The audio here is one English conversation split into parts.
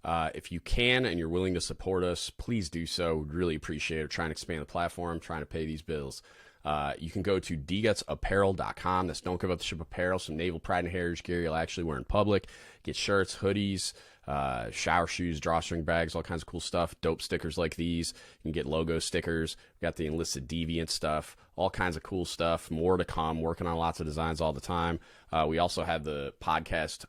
If you can and you're willing to support us, please do so. We'd really appreciate it. We're trying to expand the platform, trying to pay these bills. You can go to dgutspodcast.com. That's Don't Give Up the Ship apparel. Some Naval Pride and Heritage gear you'll actually wear in public. Get shirts, hoodies, shower shoes, drawstring bags, all kinds of cool stuff. Dope stickers like these. You can get logo stickers. We got the Enlisted Deviant stuff. All kinds of cool stuff. More to come. Working on lots of designs all the time. We also have the podcast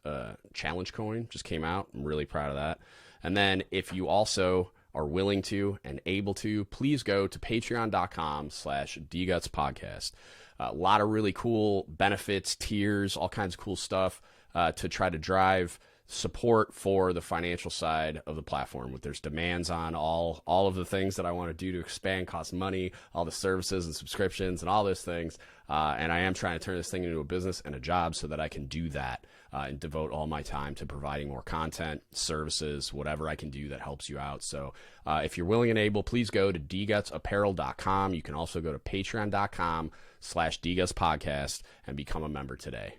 challenge coin. Just came out. I'm really proud of that. And then if you also are willing to and able to, please go to patreon.com/dgutspodcast. A lot of really cool benefits, tiers, all kinds of cool stuff to try to drive support for the financial side of the platform. There's demands on all of the things that I want to do to expand, cost money, all the services and subscriptions and all those things. And I am trying to turn this thing into a business and a job so that I can do that and devote all my time to providing more content, services, whatever I can do that helps you out. So if you're willing and able, please go to dgutspodcast.com. You can also go to patreon.com/dgutspodcast and become a member today.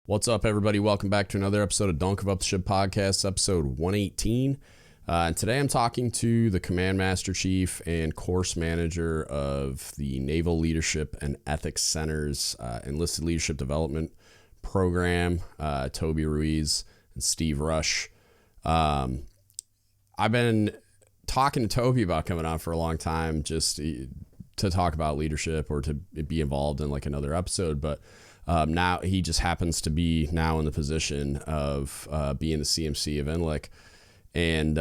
What's up, everybody? Welcome back to another episode of Don't Give Up the Ship Podcast, episode 118. And today I'm talking to the Command Master Chief and Course Manager of the Naval Leadership and Ethics Center's Enlisted Leadership Development Program, Toby Ruiz and Steve Rush. I've been talking to Toby about coming on for a long time just to talk about leadership or to be involved in like another episode, but now he just happens to be now in the position of being the CMC of NLEC. And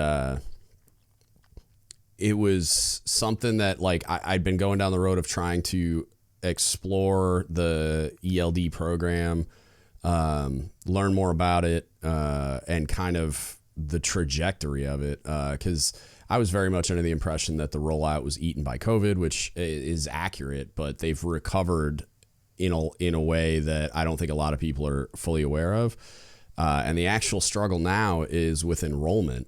it was something that like I'd been going down the road of trying to explore the ELD program, learn more about it, and kind of the trajectory of it. Because I was very much under the impression that the rollout was eaten by COVID, which is accurate, but they've recovered in a way that I don't think a lot of people are fully aware of. And the actual struggle now is with enrollment.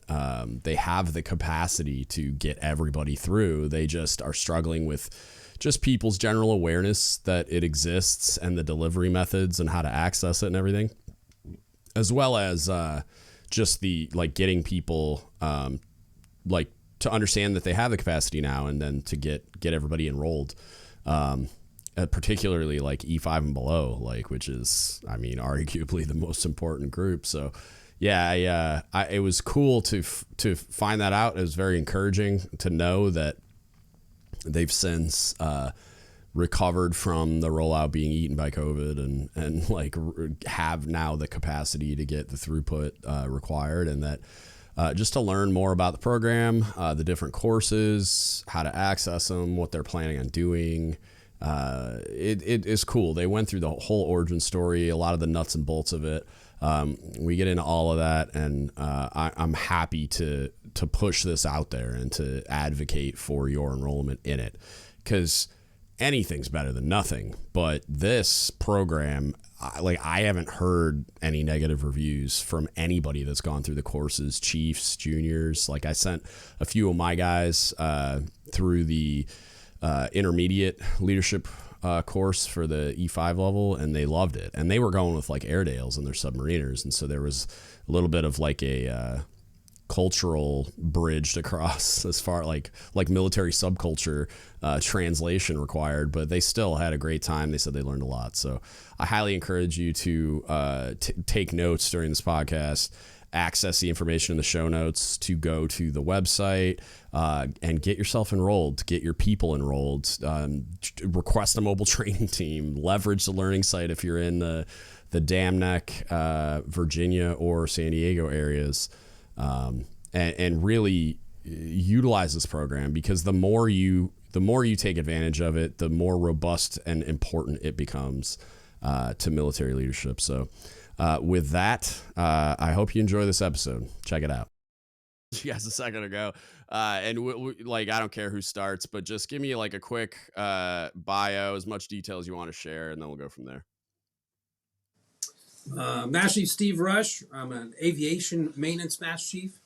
They have the capacity to get everybody through. They just are struggling with just people's general awareness that it exists and the delivery methods and how to access it and everything, as well as just the like getting people like to understand that they have the capacity now and then to get everybody enrolled. Particularly like E5 and below, like, which is, I mean, arguably the most important group. So yeah, it was cool to find that out. It was very encouraging to know that they've since recovered from the rollout being eaten by COVID and like have now the capacity to get the throughput required, and that just to learn more about the program, the different courses, how to access them, what they're planning on doing. It is cool. They went through the whole origin story, a lot of the nuts and bolts of it. We get into all of that, and I'm happy to push this out there and to advocate for your enrollment in it, because anything's better than nothing. But this program, I haven't heard any negative reviews from anybody that's gone through the courses, chiefs, juniors. Like, I sent a few of my guys through the intermediate leadership course for the E5 level, and they loved it. And they were going with like Airedales and their submariners, and so there was a little bit of like a cultural bridge to cross as far like military subculture translation required, but they still had a great time. They said they learned a lot. So I highly encourage you to take notes during this podcast, access the information in the show notes, to go to the website and get yourself enrolled, get your people enrolled, request a mobile training team, leverage the learning site if you're in the Dam Neck, Virginia or San Diego areas, and really utilize this program, because the more you take advantage of it, the more robust and important it becomes to military leadership. So with that, I hope you enjoy this episode. Check it out. You guys a second ago, and like, I don't care who starts, but just give me like a quick bio, as much detail as you want to share, and then we'll go from there. Master Chief Steve Rush. I'm an aviation maintenance Master Chief.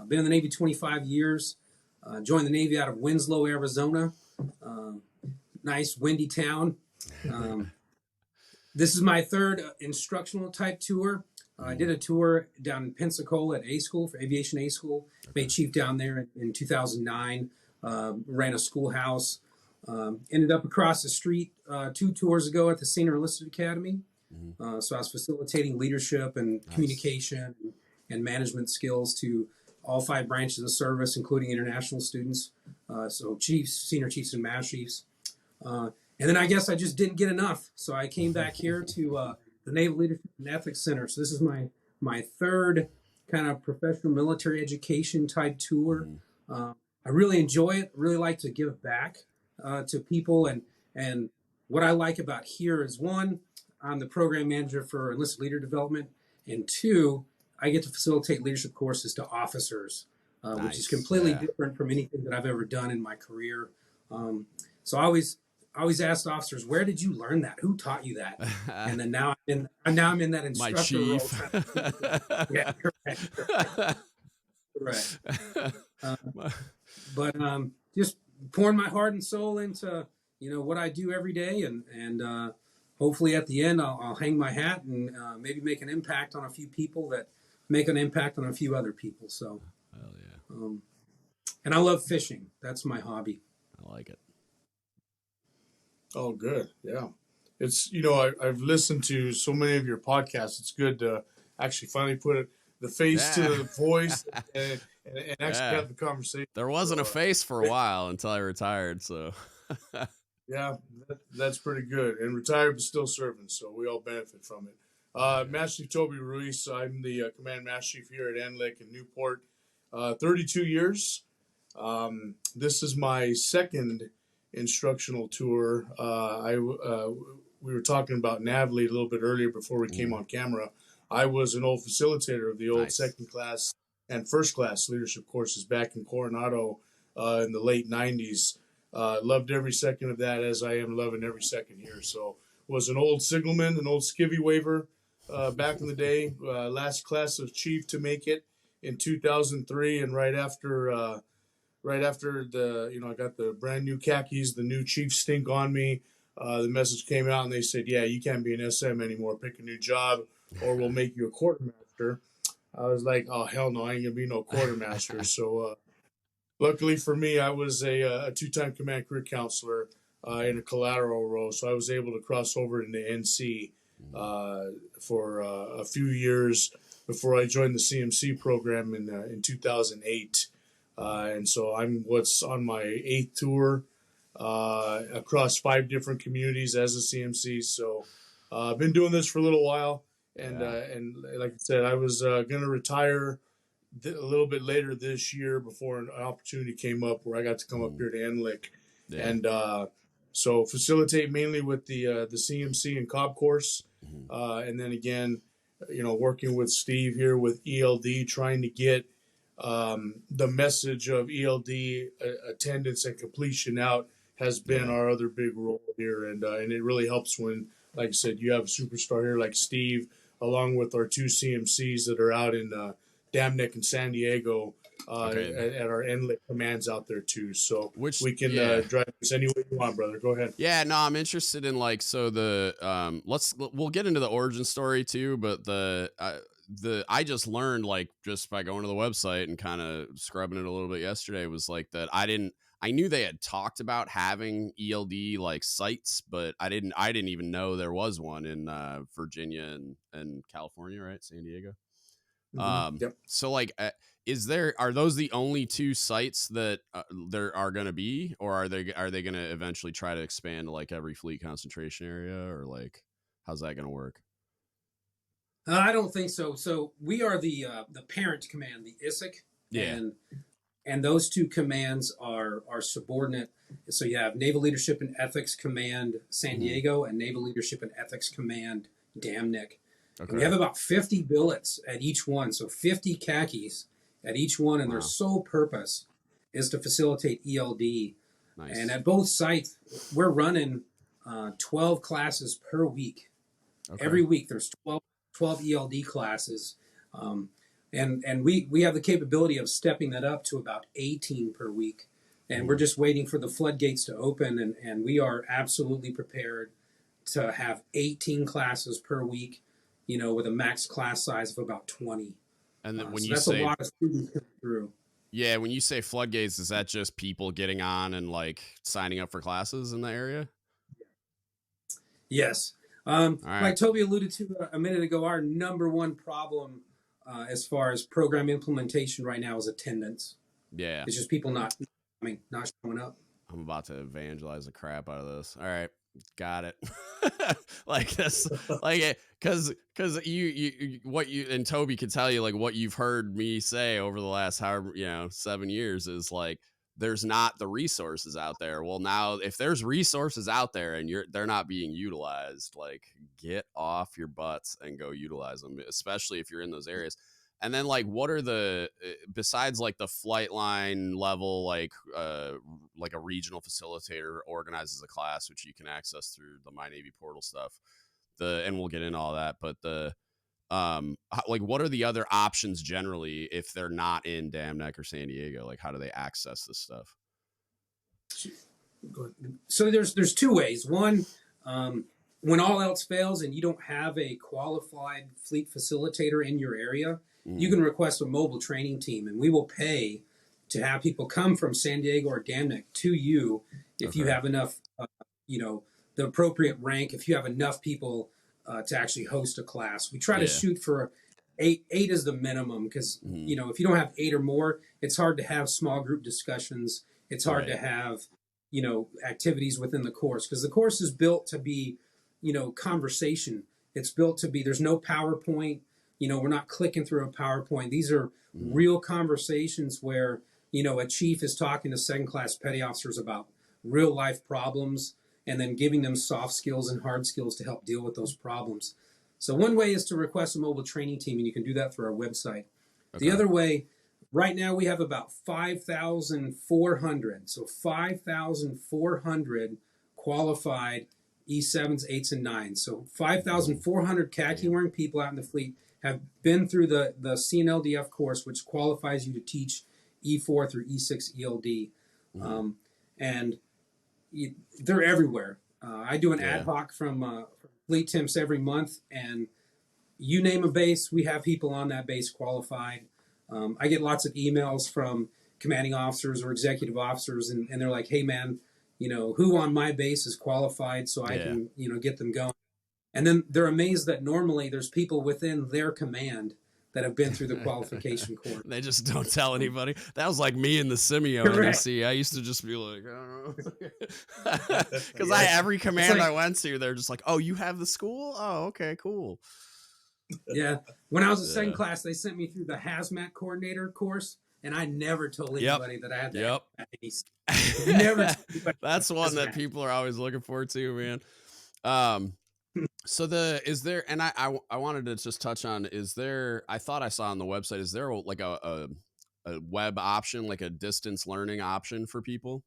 Been in the Navy 25 years. Joined the Navy out of Winslow, Arizona. Nice windy town. This is my third instructional type tour. I did a tour down in Pensacola at A School for Aviation A School. Made chief down there in 2009. Ran a schoolhouse. Ended up across the street 2 tours ago at the Senior Enlisted Academy. So I was facilitating leadership and communication and management skills to all 5 branches of service, including international students. So chiefs, senior chiefs, and master chiefs. And then I guess I just didn't get enough. So I came back here to the Naval Leadership and Ethics Center. So this is my 3rd kind of professional military education type tour. I really enjoy it. Really like to give back to people. And what I like about here is, 1, I'm the program manager for Enlisted Leader Development. And 2, I get to facilitate leadership courses to officers, which is completely different from anything that I've ever done in my career. So I always asked officers, where did you learn that? Who taught you that? And then now I'm in that instructor my chief. role. Yeah, correct. But just pouring my heart and soul into what I do every day, and hopefully at the end I'll hang my hat and maybe make an impact on a few people that make an impact on a few other people. So, hell yeah. And I love fishing. That's my hobby. I like it. Oh, good. Yeah. It's, I've listened to so many of your podcasts. It's good to actually finally put the face to the voice and actually have the conversation. There wasn't a face for a while until I retired. So, yeah, that's pretty good. And retired but still serving. So we all benefit from it. Master Chief Toby Ruiz. I'm the Command Master Chief here at NLEC in Newport. 32 years. This is my 2nd instructional tour. We were talking about Naval a little bit earlier before we came on camera. I was an old facilitator of the old 2nd class and 1st class leadership courses back in Coronado in the late 90s. Loved every second of that, as I am loving every second here. So was an old signalman, an old skivvy waver back in the day. Last class of chief to make it in 2003, and right after I got the brand new khakis, the new chief stink on me. The message came out and they said, yeah, you can't be an SM anymore. Pick a new job or we'll make you a quartermaster. I was like, oh, hell no, I ain't going to be no quartermaster. So luckily for me, I was a 2-time command career counselor in a collateral role. So I was able to cross over into NC for a few years before I joined the CMC program in 2008. And so I'm what's on my 8th tour across 5 different communities as a CMC. So I've been doing this for a little while. And like I said, I was going to retire a little bit later this year before an opportunity came up where I got to come up here to NLEC. Yeah. And so facilitate mainly with the CMC and COB course. And then again, working with Steve here with ELD, trying to get the message of ELD attendance and completion out has been our other big role here. And it really helps when, like I said, you have a superstar here like Steve, along with our 2 CMCs that are out in Dam Neck and San Diego at our NLEC commands out there too. So we can drive this any way you want, brother. Go ahead. Yeah, no, I'm interested in we'll get into the origin story too, but I just learned just by going to the website and kind of scrubbing it a little bit yesterday was that I knew they had talked about having ELD sites, but I didn't even know there was one in Virginia and California, right? San Diego. Yep. So are those the only 2 sites that there are going to be, or are they going to eventually try to expand to every fleet concentration area, or how's that going to work? I don't think so. So we are the parent command, the ISIC, and those 2 commands are subordinate. So you have Naval Leadership and Ethics Command San Diego and Naval Leadership and Ethics Command Dam Neck. Okay. And we have about 50 billets at each one, so 50 khakis at each one, and their sole purpose is to facilitate ELD. Nice. And at both sites, we're running 12 classes per week. Okay. Every week there's 12 ELD classes. And we have the capability of stepping that up to about 18 per week. And we're just waiting for the floodgates to open, and we are absolutely prepared to have 18 classes per week. with a max class size of about 20. And then when So you that's say, a lot of students coming through. yeah, when you say floodgates, is that just people getting on and like signing up for classes in the area? Yes. All right. Like Toby alluded to a minute ago, our number one problem as far as program implementation right now is attendance. Yeah. It's just people not showing up. I'm about to evangelize the crap out of this. All right. Got it. Like this, like it, cause you, what you, and Toby can tell you, like what you've heard me say over the last, 7 years is like, there's not the resources out there. Well, now if there's resources out there and they're not being utilized, like get off your butts and go utilize them, especially if you're in those areas. And then like, what are the, besides like the flight line level, like a regional facilitator organizes a class, which you can access through the My Navy portal stuff, and we'll get into all that, but like what are the other options generally if they're not in Dam Neck or San Diego? Like how do they access this stuff? So there's two ways. One, when all else fails and you don't have a qualified fleet facilitator in your area, you can request a mobile training team, and we will pay to have people come from San Diego or Dam Neck to you if you have enough, the appropriate rank, if you have enough people to actually host a class. We try to shoot for eight is the minimum because, if you don't have 8 or more, it's hard to have small group discussions. It's hard to have, activities within the course because the course is built to be, conversation. It's built to be, there's no PowerPoint. We're not clicking through a PowerPoint. These are real conversations where, a chief is talking to second class petty officers about real life problems and then giving them soft skills and hard skills to help deal with those problems. So one way is to request a mobile training team, and you can do that through our website. Okay. The other way, right now we have about 5,400. So 5,400 qualified E7s, 8s, and 9s. So 5,400 khaki-wearing people out in the fleet have been through the CNLDF course, which qualifies you to teach E4 through E6 ELD. And they're everywhere. I do an ad hoc from fleet temps every month, and you name a base, we have people on that base qualified. I get lots of emails from commanding officers or executive officers, and they're like, hey, man, who on my base is qualified so I can, get them going. And then they're amazed that normally there's people within their command that have been through the qualification course. They just don't tell anybody. That was like me in the Simeo NEC. I used to just be like, I don't know. Because every command I went to, they're just like, oh, you have the school? Oh, okay, cool. Yeah. When I was in second class, they sent me through the hazmat coordinator course, and I never told anybody that I had that. Never. That's one that people are always looking forward to, man. So I wanted to just touch on, I thought I saw on the website, is there like a web option, like a distance learning option for people?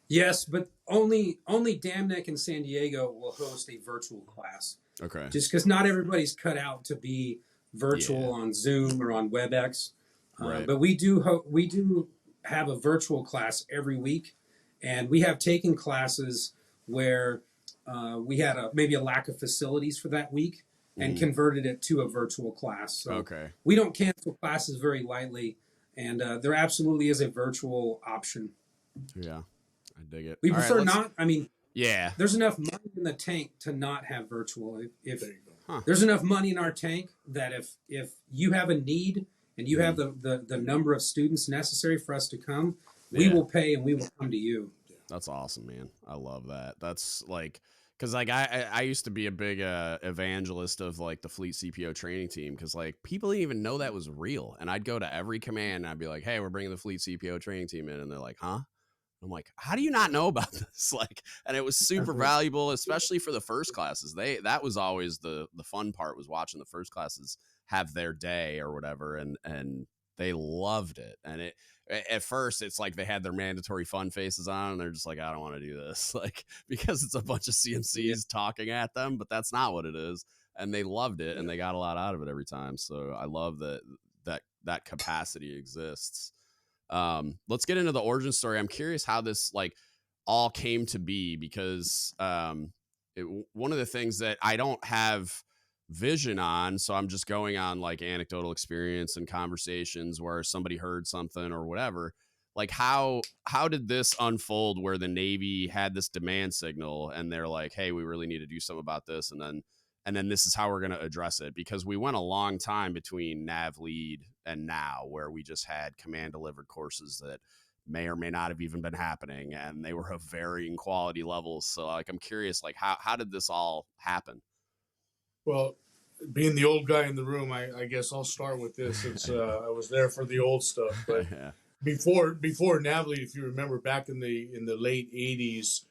Yes, but only Dam Neck and San Diego will host a virtual class. Okay. Just because not everybody's cut out to be virtual on Zoom or on WebEx. Right. But we do have a virtual class every week, and we have taken classes where we had maybe a lack of facilities for that week and converted it to a virtual class. So we don't cancel classes very lightly, and there absolutely is a virtual option. Yeah, I dig it. We prefer not. I mean, there's enough money in the tank to not have virtual. If there's enough money in our tank that if you have a need and you have the number of students necessary for us to come, we will pay and we will come to you. That's awesome, man. I love that. That's like, because like I used to be a big evangelist of like the fleet CPO training team, because like people didn't even know that was real, and I'd go to every command and I'd be like, hey, we're bringing the fleet CPO training team in, and they're like, huh? I'm like, how do you not know about this? Like, and it was super valuable, especially for the first classes. That was always the fun part, was watching the first classes have their day or whatever, and they loved it. And at first it's like they had their mandatory fun faces on, and they're just like, I don't want to do this, like, because it's a bunch of CNCs talking at them, but that's not what it is. And they loved it, and they got a lot out of it every time. So I love that capacity exists. Let's get into the origin story. I'm curious how this like all came to be, because one of the things that I don't have vision on. So I'm just going on like anecdotal experience and conversations where somebody heard something or whatever. Like how did this unfold where the Navy had this demand signal and they're like, hey, we really need to do something about this. And then this is how we're going to address it, because we went a long time between Nav lead and now, where we just had command delivered courses that may or may not have even been happening, and they were of varying quality levels. So like, I'm curious, like how did this all happen? Well, being the old guy in the room, I guess I'll start with this. It's I was there for the old stuff, but Yeah. before Navally, if you remember, back in the late '80s,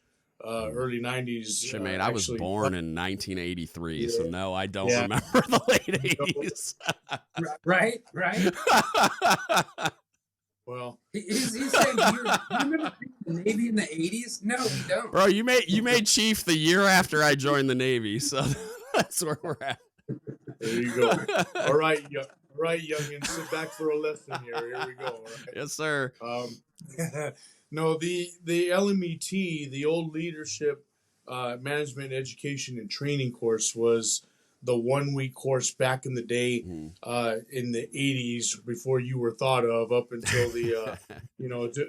early '90s. Shit, man, I was born in 1983, Yeah. so no, I don't Yeah. remember the late '80s. Right. Well, He's saying, you remember the Navy in the 80s? No, we don't. Bro, you made chief the year after I joined the Navy, so that's where we're at. there you go. All right, youngin, sit back for a lesson here. Here we go. All right. Yes, sir. No, the LMET, the old leadership management education and training course, was the 1 week course back in the day, in the 80s, before you were thought of, up until the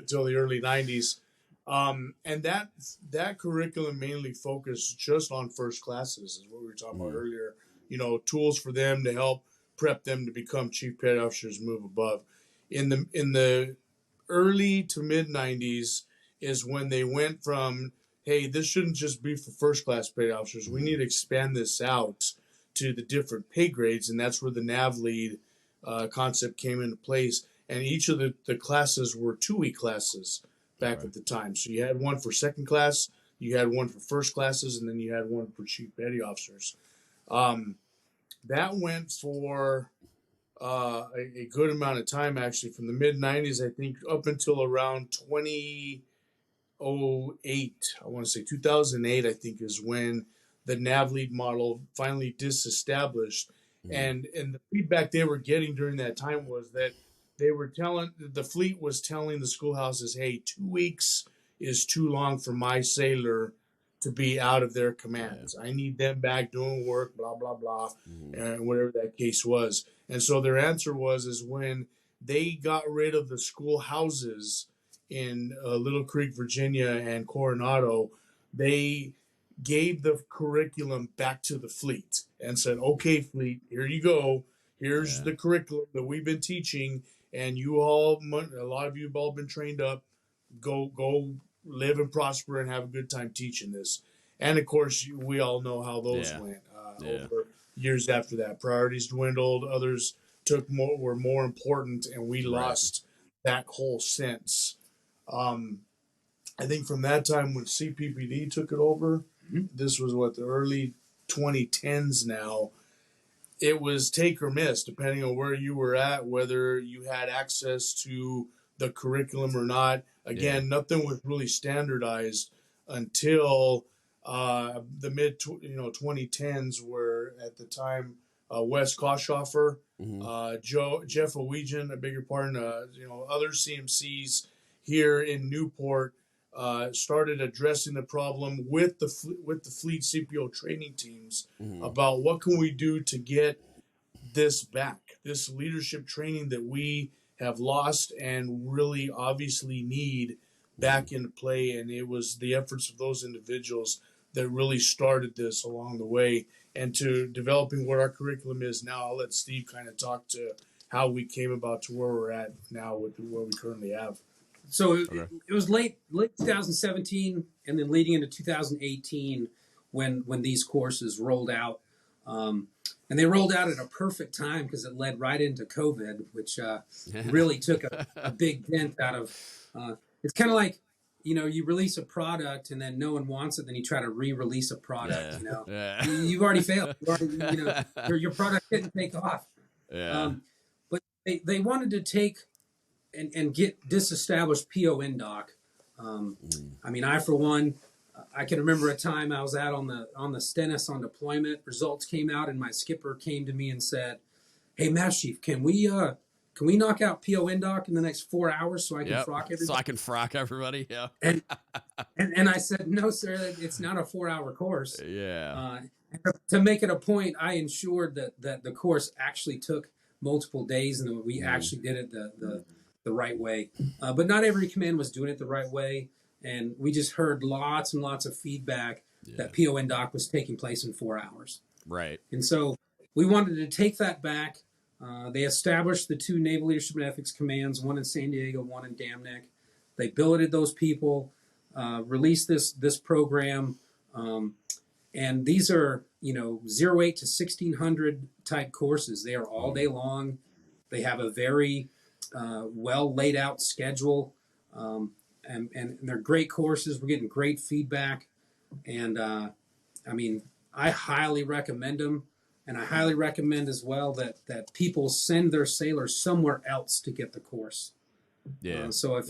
till the early 90s. And that curriculum mainly focused just on first classes, is what we were talking about earlier. Tools for them to help prep them to become chief petty officers, move above. In the early to mid 90s is when they went from, hey, this shouldn't just be for first class petty officers. We need to expand this out to the different pay grades, and that's where the Nav lead concept came into place. And each of the classes were 2 week classes back at the time. So you had one for second class, you had one for first classes, and then you had one for chief petty officers. That went for a good amount of time, actually, from the mid 90s, I think, up until around 2008. I want to say 2008, I think, is when the Nav lead model finally disestablished. And the feedback they were getting during that time was that the fleet was telling the schoolhouses, hey, 2 weeks is too long for my sailor to be out of their commands. I need them back doing work, blah, blah, blah, and whatever that case was. And so their answer is when they got rid of the schoolhouses in Little Creek, Virginia, and Coronado, they gave the curriculum back to the fleet and said, okay, fleet, here you go. Here's the curriculum that we've been teaching, and a lot of you have all been trained up. Go live and prosper and have a good time teaching this. And of course, we all know how those went over years after that. Priorities dwindled, others were more important, and we lost that whole sense. I think from that time when CPPD took it over, this was the early 2010s now. It was take or miss, depending on where you were at, whether you had access to the curriculum or not. Again, nothing was really standardized until the mid 2010s, where at the time Wes Koschhofer, Jeff Owegian, I beg your pardon, other CMCs here in Newport started addressing the problem with the fleet CPO training teams about what can we do to get this back, this leadership training that we have lost and really obviously need back into play. And it was the efforts of those individuals that really started this along the way and to developing what our curriculum is now. I'll let Steve kind of talk to how we came about to where we're at now with what we currently have. So it was late 2017 and then leading into 2018 when these courses rolled out. And they rolled out at a perfect time because it led right into COVID, which really took a big dent out of it's kind of like, you release a product and then no one wants it. Then you try to re-release a product, You've already failed. Your product didn't take off. But they wanted to take and get disestablished PONDOC. I mean, I, for one, I can remember a time I was out on the Stennis on deployment. Results came out, and my skipper came to me and said, "Hey, Master Chief, can we knock out PONDOC in the next 4 hours so I can frock everybody?" So I can frock everybody. Yeah. And I said, "No, sir, it's not a 4-hour course." To make it a point, I ensured that the course actually took multiple days and that we actually did it the right way. But not every command was doing it the right way. And we just heard lots and lots of feedback that PON doc was taking place in 4 hours. Right. And so we wanted to take that back. They established the 2 Naval Leadership and Ethics commands, one in San Diego, one in Damnick. They billeted those people, released this program. And these are, 08 to 1600 type courses. They are all day long. They have a very well laid out schedule. And they're great courses. We're getting great feedback. And I highly recommend them. And I highly recommend as well that people send their sailors somewhere else to get the course. Yeah. So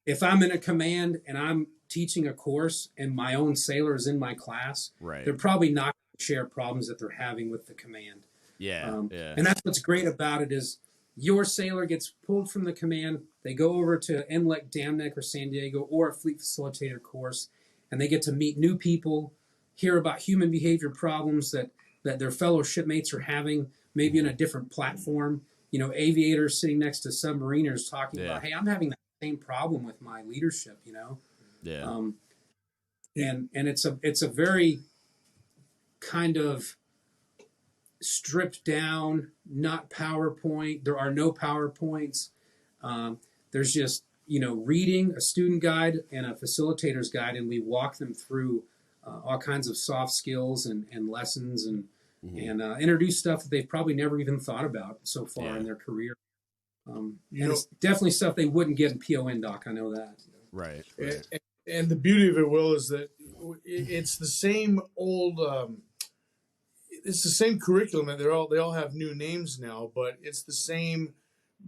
if I'm in a command and I'm teaching a course and my own sailor is in my class, right, they're probably not going to share problems that they're having with the command. And that's what's great about it is your sailor gets pulled from the command. They go over to NLEC, Damnick, or San Diego, or a fleet facilitator course, and they get to meet new people, hear about human behavior problems that their fellow shipmates are having, maybe in a different platform. Aviators sitting next to submariners talking about, hey, I'm having that same problem with my leadership, and it's a very kind of stripped down, not PowerPoint. There are no PowerPoints. There's just, reading a student guide and a facilitator's guide, and we walk them through all kinds of soft skills and lessons and introduce stuff that they've probably never even thought about so far in their career. And it's definitely stuff they wouldn't get in PON doc. I know that. Right. And the beauty of it, Will, is that it's the same old. It's the same curriculum, and they all have new names now, but it's the same.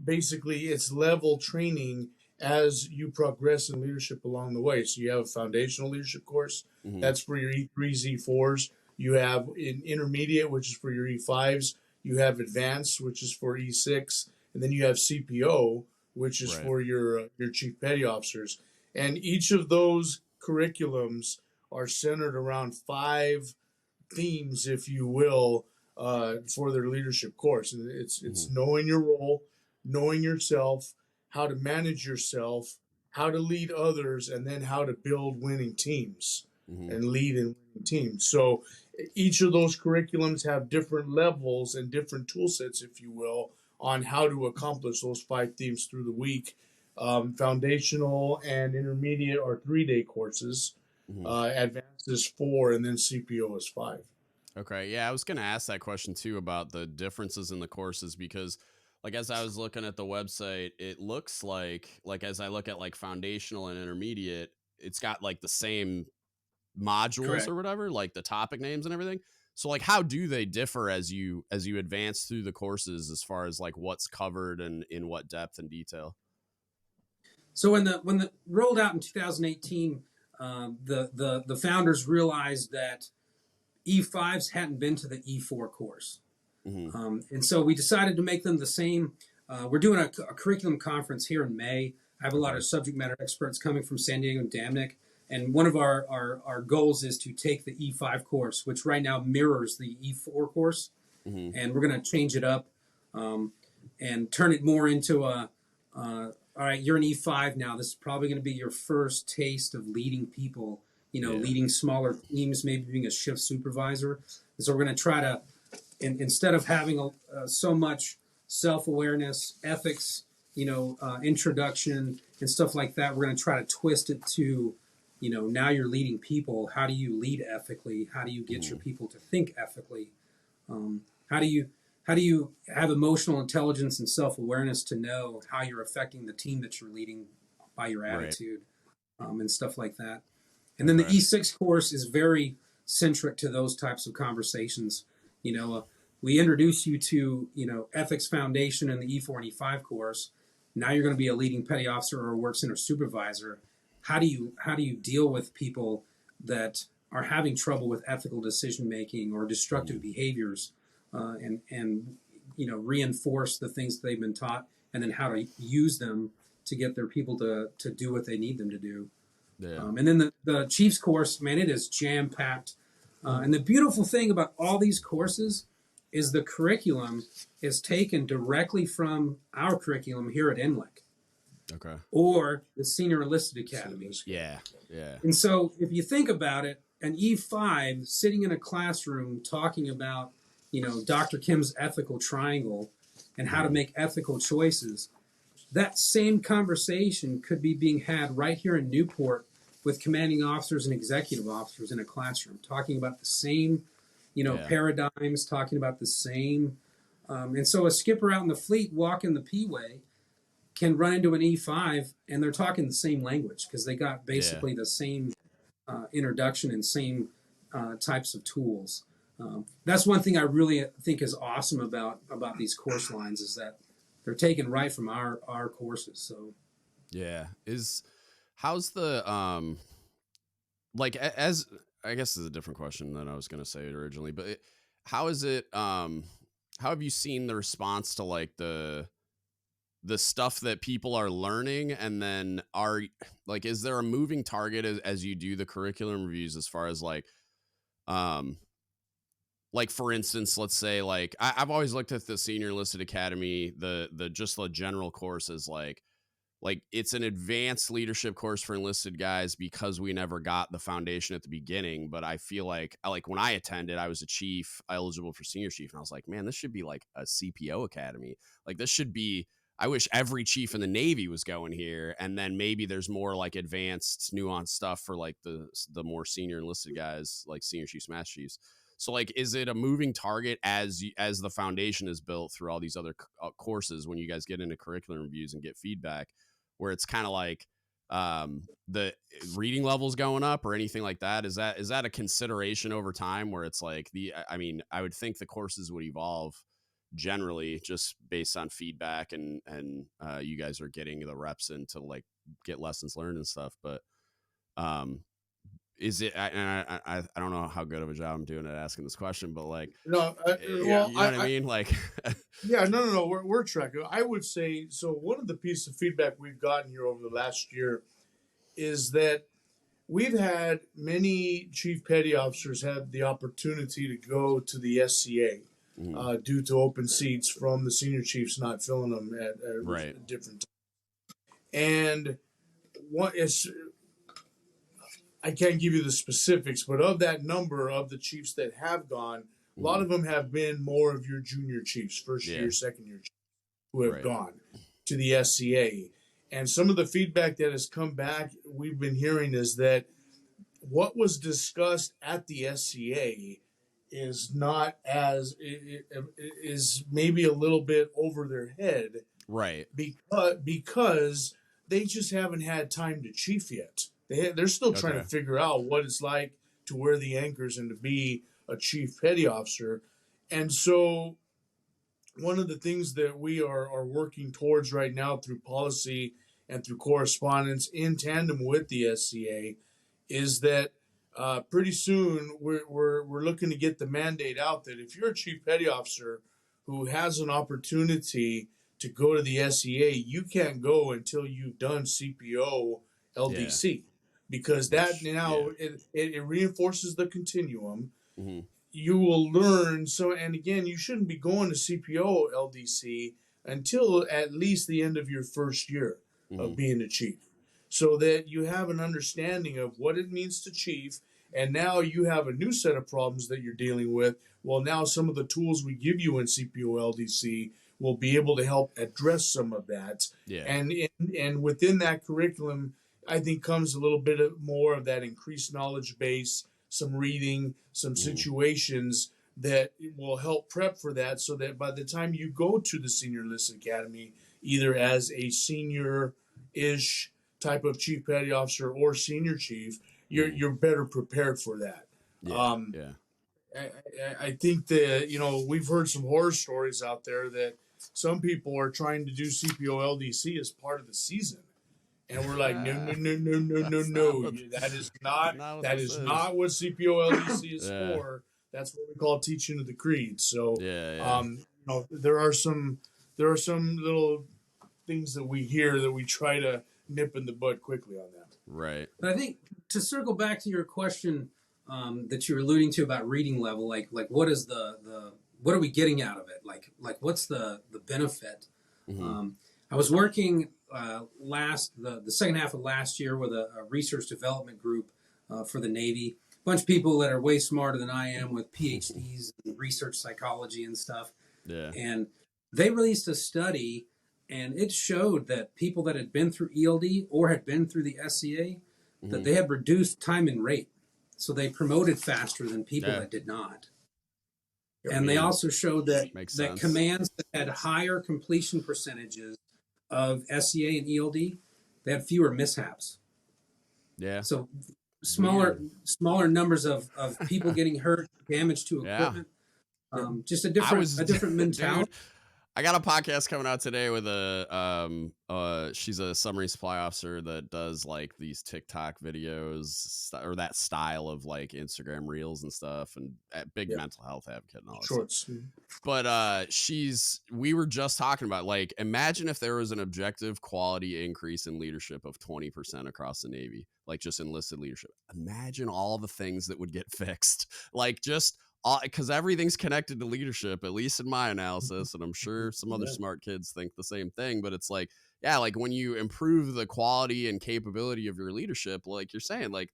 Basically, it's level training as you progress in leadership along the way. So you have a foundational leadership course. That's for your E3s, E4s. You have an intermediate, which is for your E5s. You have advanced, which is for E6, and then you have CPO, which is for your chief petty officers. And each of those curriculums are centered around 5 themes, if you will, for their leadership course. And it's knowing your role, knowing yourself, how to manage yourself, how to lead others, and then how to build winning teams and lead in winning teams. So each of those curriculums have different levels and different tool sets, if you will, on how to accomplish those 5 themes through the week. Foundational and intermediate are 3-day courses. Advanced is 4, and then CPO is 5. Okay. Yeah, I was going to ask that question too about the differences in the courses, because as I was looking at the website, it looks like as I look at foundational and intermediate, it's got the same modules or whatever, the topic names and everything. So how do they differ as you advance through the courses as far as what's covered and in what depth and detail? So when the rolled out in 2018, the founders realized that E5s hadn't been to the E4 course. And so we decided to make them the same. We're doing a curriculum conference here in May. I have a lot of subject matter experts coming from San Diego and Damnick. And one of our goals is to take the E5 course, which right now mirrors the E4 course. And we're going to change it up and turn it more into all right, you're an E5 now. This is probably going to be your first taste of leading people, leading smaller teams, maybe being a shift supervisor. And so we're going to try to, instead of having so much self-awareness, ethics, introduction and stuff like that, we're going to try to twist it to, now you're leading people. How do you lead ethically? How do you get your people to think ethically? How do you have emotional intelligence and self-awareness to know how you're affecting the team that you're leading by your attitude, and stuff like that. And then the E6 course is very centric to those types of conversations. We introduce you to, ethics foundation in the E4 and E5 course. Now you're going to be a leading petty officer or a work center supervisor. How do you deal with people that are having trouble with ethical decision making or destructive behaviors, and reinforce the things they've been taught, and then how to use them to get their people to do what they need them to do. And then the Chiefs course, man, it is jam packed. And the beautiful thing about all these courses is the curriculum is taken directly from our curriculum here at NLEC. Okay. Or the Senior Enlisted Academy. Yeah. Yeah. And so if you think about it, an E5 sitting in a classroom talking about, Dr. Kim's ethical triangle and how to make ethical choices, that same conversation could be being had right here in Newport with commanding officers and executive officers in a classroom, talking about the same, paradigms, talking about the same. And so a skipper out in the fleet walking the P-way can run into an E5 and they're talking the same language because they got basically the same introduction and same types of tools. That's one thing I really think is awesome about these course lines is that they're taken right from our courses. So yeah, how's the like, as I guess this is a different question than I was going to say originally, but how is it how have you seen the response to like the stuff that people are learning, and then is there a moving target as you do the curriculum reviews as far as like for instance, let's say like I've always looked at the Senior Enlisted Academy, the just the general course as like it's an advanced leadership course for enlisted guys because we never got the foundation at the beginning. But I feel like when I attended, I was a chief eligible for senior chief, and I was like, man, this should be like a CPO academy. Like this should be. I wish every chief in the Navy was going here, and then maybe there's more like advanced, nuanced stuff for like the more senior enlisted guys, like senior chiefs, master chiefs. So like, is it a moving target as the foundation is built through all these other courses when you guys get into curriculum reviews and get feedback, where it's kind of like the reading levels going up or anything like that? Is that a consideration over time where it's like I would think the courses would evolve generally just based on feedback and you guys are getting the reps in to like get lessons learned and stuff, but is it I don't know how good of a job I'm doing at asking this question, but like no you know what I mean, like yeah, no, we're tracking. I would say so. One of the pieces of feedback we've gotten here over the last year is that we've had many chief petty officers have the opportunity to go to the SCA due to open seats from the senior chiefs not filling them at different times. And what is, I can't give you the specifics, but of that number of the chiefs that have gone, a lot of them have been more of your junior chiefs, first year, second year chiefs, who have gone to the SCA. And some of the feedback that has come back, we've been hearing is that what was discussed at the SCA is not as is maybe a little bit over their head, right? Because they just haven't had time to chief yet. They're still trying to figure out what it's like to wear the anchors and to be a chief petty officer. And so, one of the things that we are working towards right now through policy and through correspondence in tandem with the SCA is that. Pretty soon, we're looking to get the mandate out that if you're a chief petty officer who has an opportunity to go to the SEA, you can't go until you've done CPO LDC, because that it reinforces the continuum. Mm-hmm. You will learn and again, you shouldn't be going to CPO LDC until at least the end of your first year of being a chief, so that you have an understanding of what it means to chief. And now you have a new set of problems that you're dealing with. Well, now some of the tools we give you in CPO LDC will be able to help address some of that. Yeah. And within that curriculum, I think comes a little bit more of that increased knowledge base, some reading, some situations that will help prep for that, so that by the time you go to the Senior Enlisted Academy, either as a senior-ish type of chief petty officer or senior chief, you're better prepared for that. I think that we've heard some horror stories out there that some people are trying to do CPO LDC as part of the season, and we're like, no. That is not what CPO LDC is for. That's what we call teaching of the creed. So there are some little things that we hear that we try to nip in the bud quickly on that. Right. But I think to circle back to your question that you're alluding to about reading level, like what is what are we getting out of it? Like what's the benefit? Mm-hmm. I was working the second half of last year with a research development group for the Navy. A bunch of people that are way smarter than I am with PhDs in research psychology and stuff. Yeah. And they released a study, and it showed that people that had been through ELD or had been through the SCA, that they had reduced time and rate. So they promoted faster than people that did not. And they also showed that commands that had higher completion percentages of SCA and ELD, they had fewer mishaps. Yeah. So smaller numbers of people getting hurt, damage to equipment. Just a different mentality. Dude, I got a podcast coming out today with she's a submarine supply officer that does like these TikTok videos or that style of like Instagram reels and stuff, and big mental health advocate and all that Shorts. stuff. But we were just talking about, like, imagine if there was an objective quality increase in leadership of 20% across the Navy, like just enlisted leadership. Imagine all the things that would get fixed, like just because everything's connected to leadership, at least in my analysis, and I'm sure some other smart kids think the same thing. But it's like, yeah, like when you improve the quality and capability of your leadership, like you're saying, like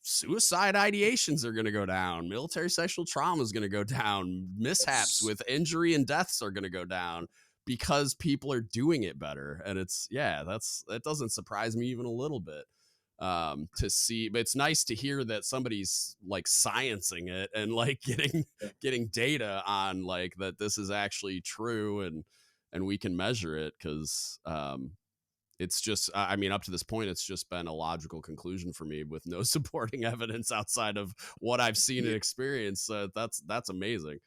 suicide ideations are going to go down, military sexual trauma is going to go down, mishaps with injury and deaths are going to go down because people are doing it better. And that doesn't surprise me even a little bit. To see, but it's nice to hear that somebody's like sciencing it and like getting data on like that this is actually true and we can measure it, because it's just, I mean, up to this point it's just been a logical conclusion for me with no supporting evidence outside of what I've seen and experienced. So that's amazing.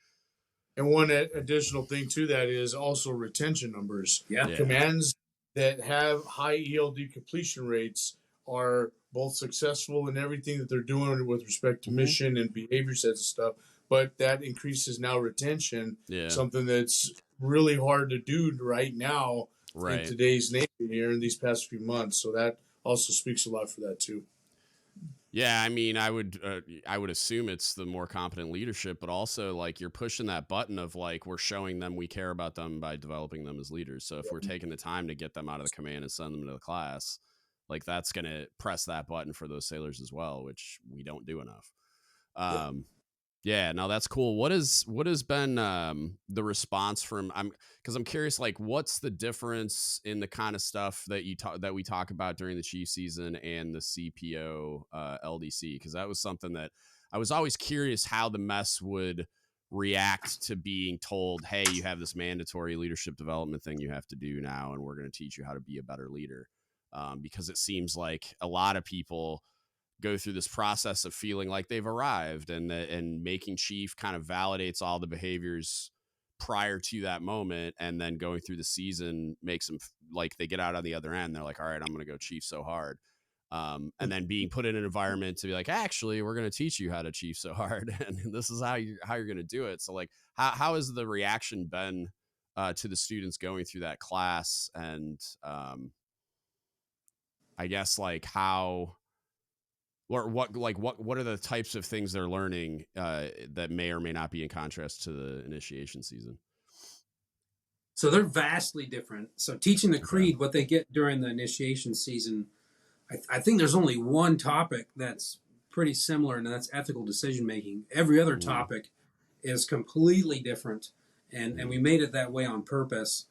And one additional thing to that is also retention numbers. Commands that have high ELD completion rates are both successful in everything that they're doing with respect to mission and behavior sets and stuff, but that increases now retention, something that's really hard to do right now in today's Navy here in these past few months. So that also speaks a lot for that too. Yeah, I mean, I would assume it's the more competent leadership, but also like you're pushing that button of like we're showing them we care about them by developing them as leaders. So if we're taking the time to get them out of the command and send them to the class, like that's going to press that button for those sailors as well, which we don't do enough. No, that's cool. What has been the response from, because I'm curious, like what's the difference in the kind of stuff that we talk about during the chief season and the CPO LDC? Because that was something that I was always curious how the mess would react to being told, hey, you have this mandatory leadership development thing you have to do now, and we're going to teach you how to be a better leader. Because it seems like a lot of people go through this process of feeling like they've arrived, and making chief kind of validates all the behaviors prior to that moment. And then going through the season makes them like they get out on the other end. They're like, all right, I'm going to go chief so hard. And then being put in an environment to be like, actually, we're going to teach you how to chief so hard. And this is how you're going to do it. So like, how has the reaction been to the students going through that class? And, I guess like what are the types of things they're learning that may or may not be in contrast to the initiation season? So they're vastly different. So teaching the creed, what they get during the initiation season, I think there's only one topic that's pretty similar, and that's ethical decision making. Every other topic is completely different, and we made it that way on purpose.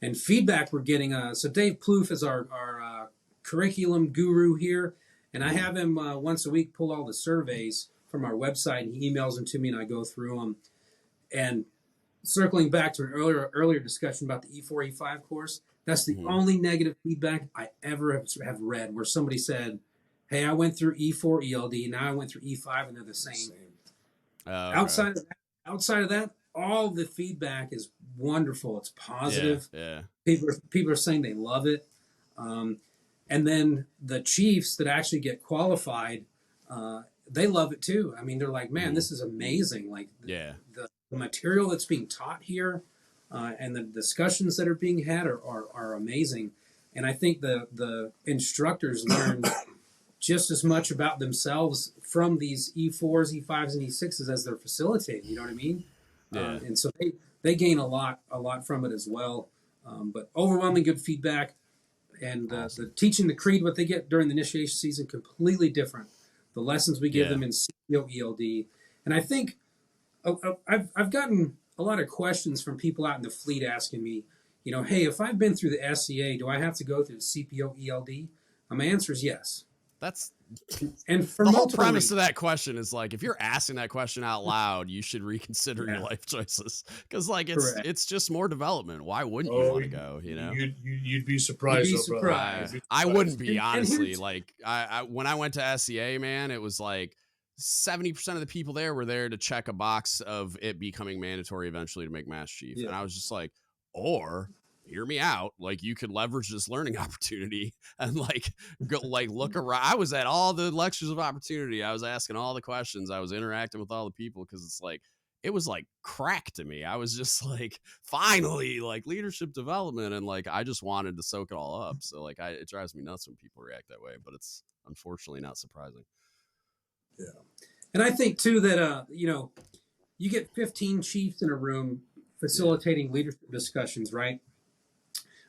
And feedback we're getting, so Dave Plouffe is our curriculum guru here, and I have him once a week pull all the surveys from our website, and he emails them to me, and I go through them. And circling back to an earlier discussion about the E4, E5 course, that's the only negative feedback I ever have read, where somebody said, hey, I went through E4 ELD, now I went through E5, and they're the same. Outside of that, all the feedback is wonderful. It's positive. People are saying they love it. And then the chiefs that actually get qualified, they love it too. I mean, they're like, man, this is amazing. Like the material that's being taught here and the discussions that are being had are amazing. And I think the instructors learn just as much about themselves from these E4s, E5s, and E6s as they're facilitating. You know what I mean? Yeah. And so they gain a lot from it as well. But overwhelming good feedback, and Awesome. the teaching the creed, what they get during the initiation season, completely different. The lessons we give them in CPO ELD, and I think I've gotten a lot of questions from people out in the fleet asking me, you know, hey, if I've been through the SCA, do I have to go through the CPO ELD? My answer is yes. That's and for the whole multiple premise reasons. of that question is like, if you're asking that question out loud, you should reconsider your life choices, because like it's just more development. Why wouldn't you want to go? You know, you'd be surprised. I wouldn't be, honestly. And like I when I went to SCA, man, it was like 70% of the people there were there to check a box of it becoming mandatory eventually to make Master Chief, and I was just like, or hear me out, like you could leverage this learning opportunity and like go like look around. I was at all the lectures of opportunity, I was asking all the questions, I was interacting with all the people, because it's like it was like crack to me. I was just like, finally, like leadership development, and like I just wanted to soak it all up. So like it drives me nuts when people react that way, but it's unfortunately not surprising. Yeah. And I think too that you know, you get 15 chiefs in a room facilitating leadership discussions, right?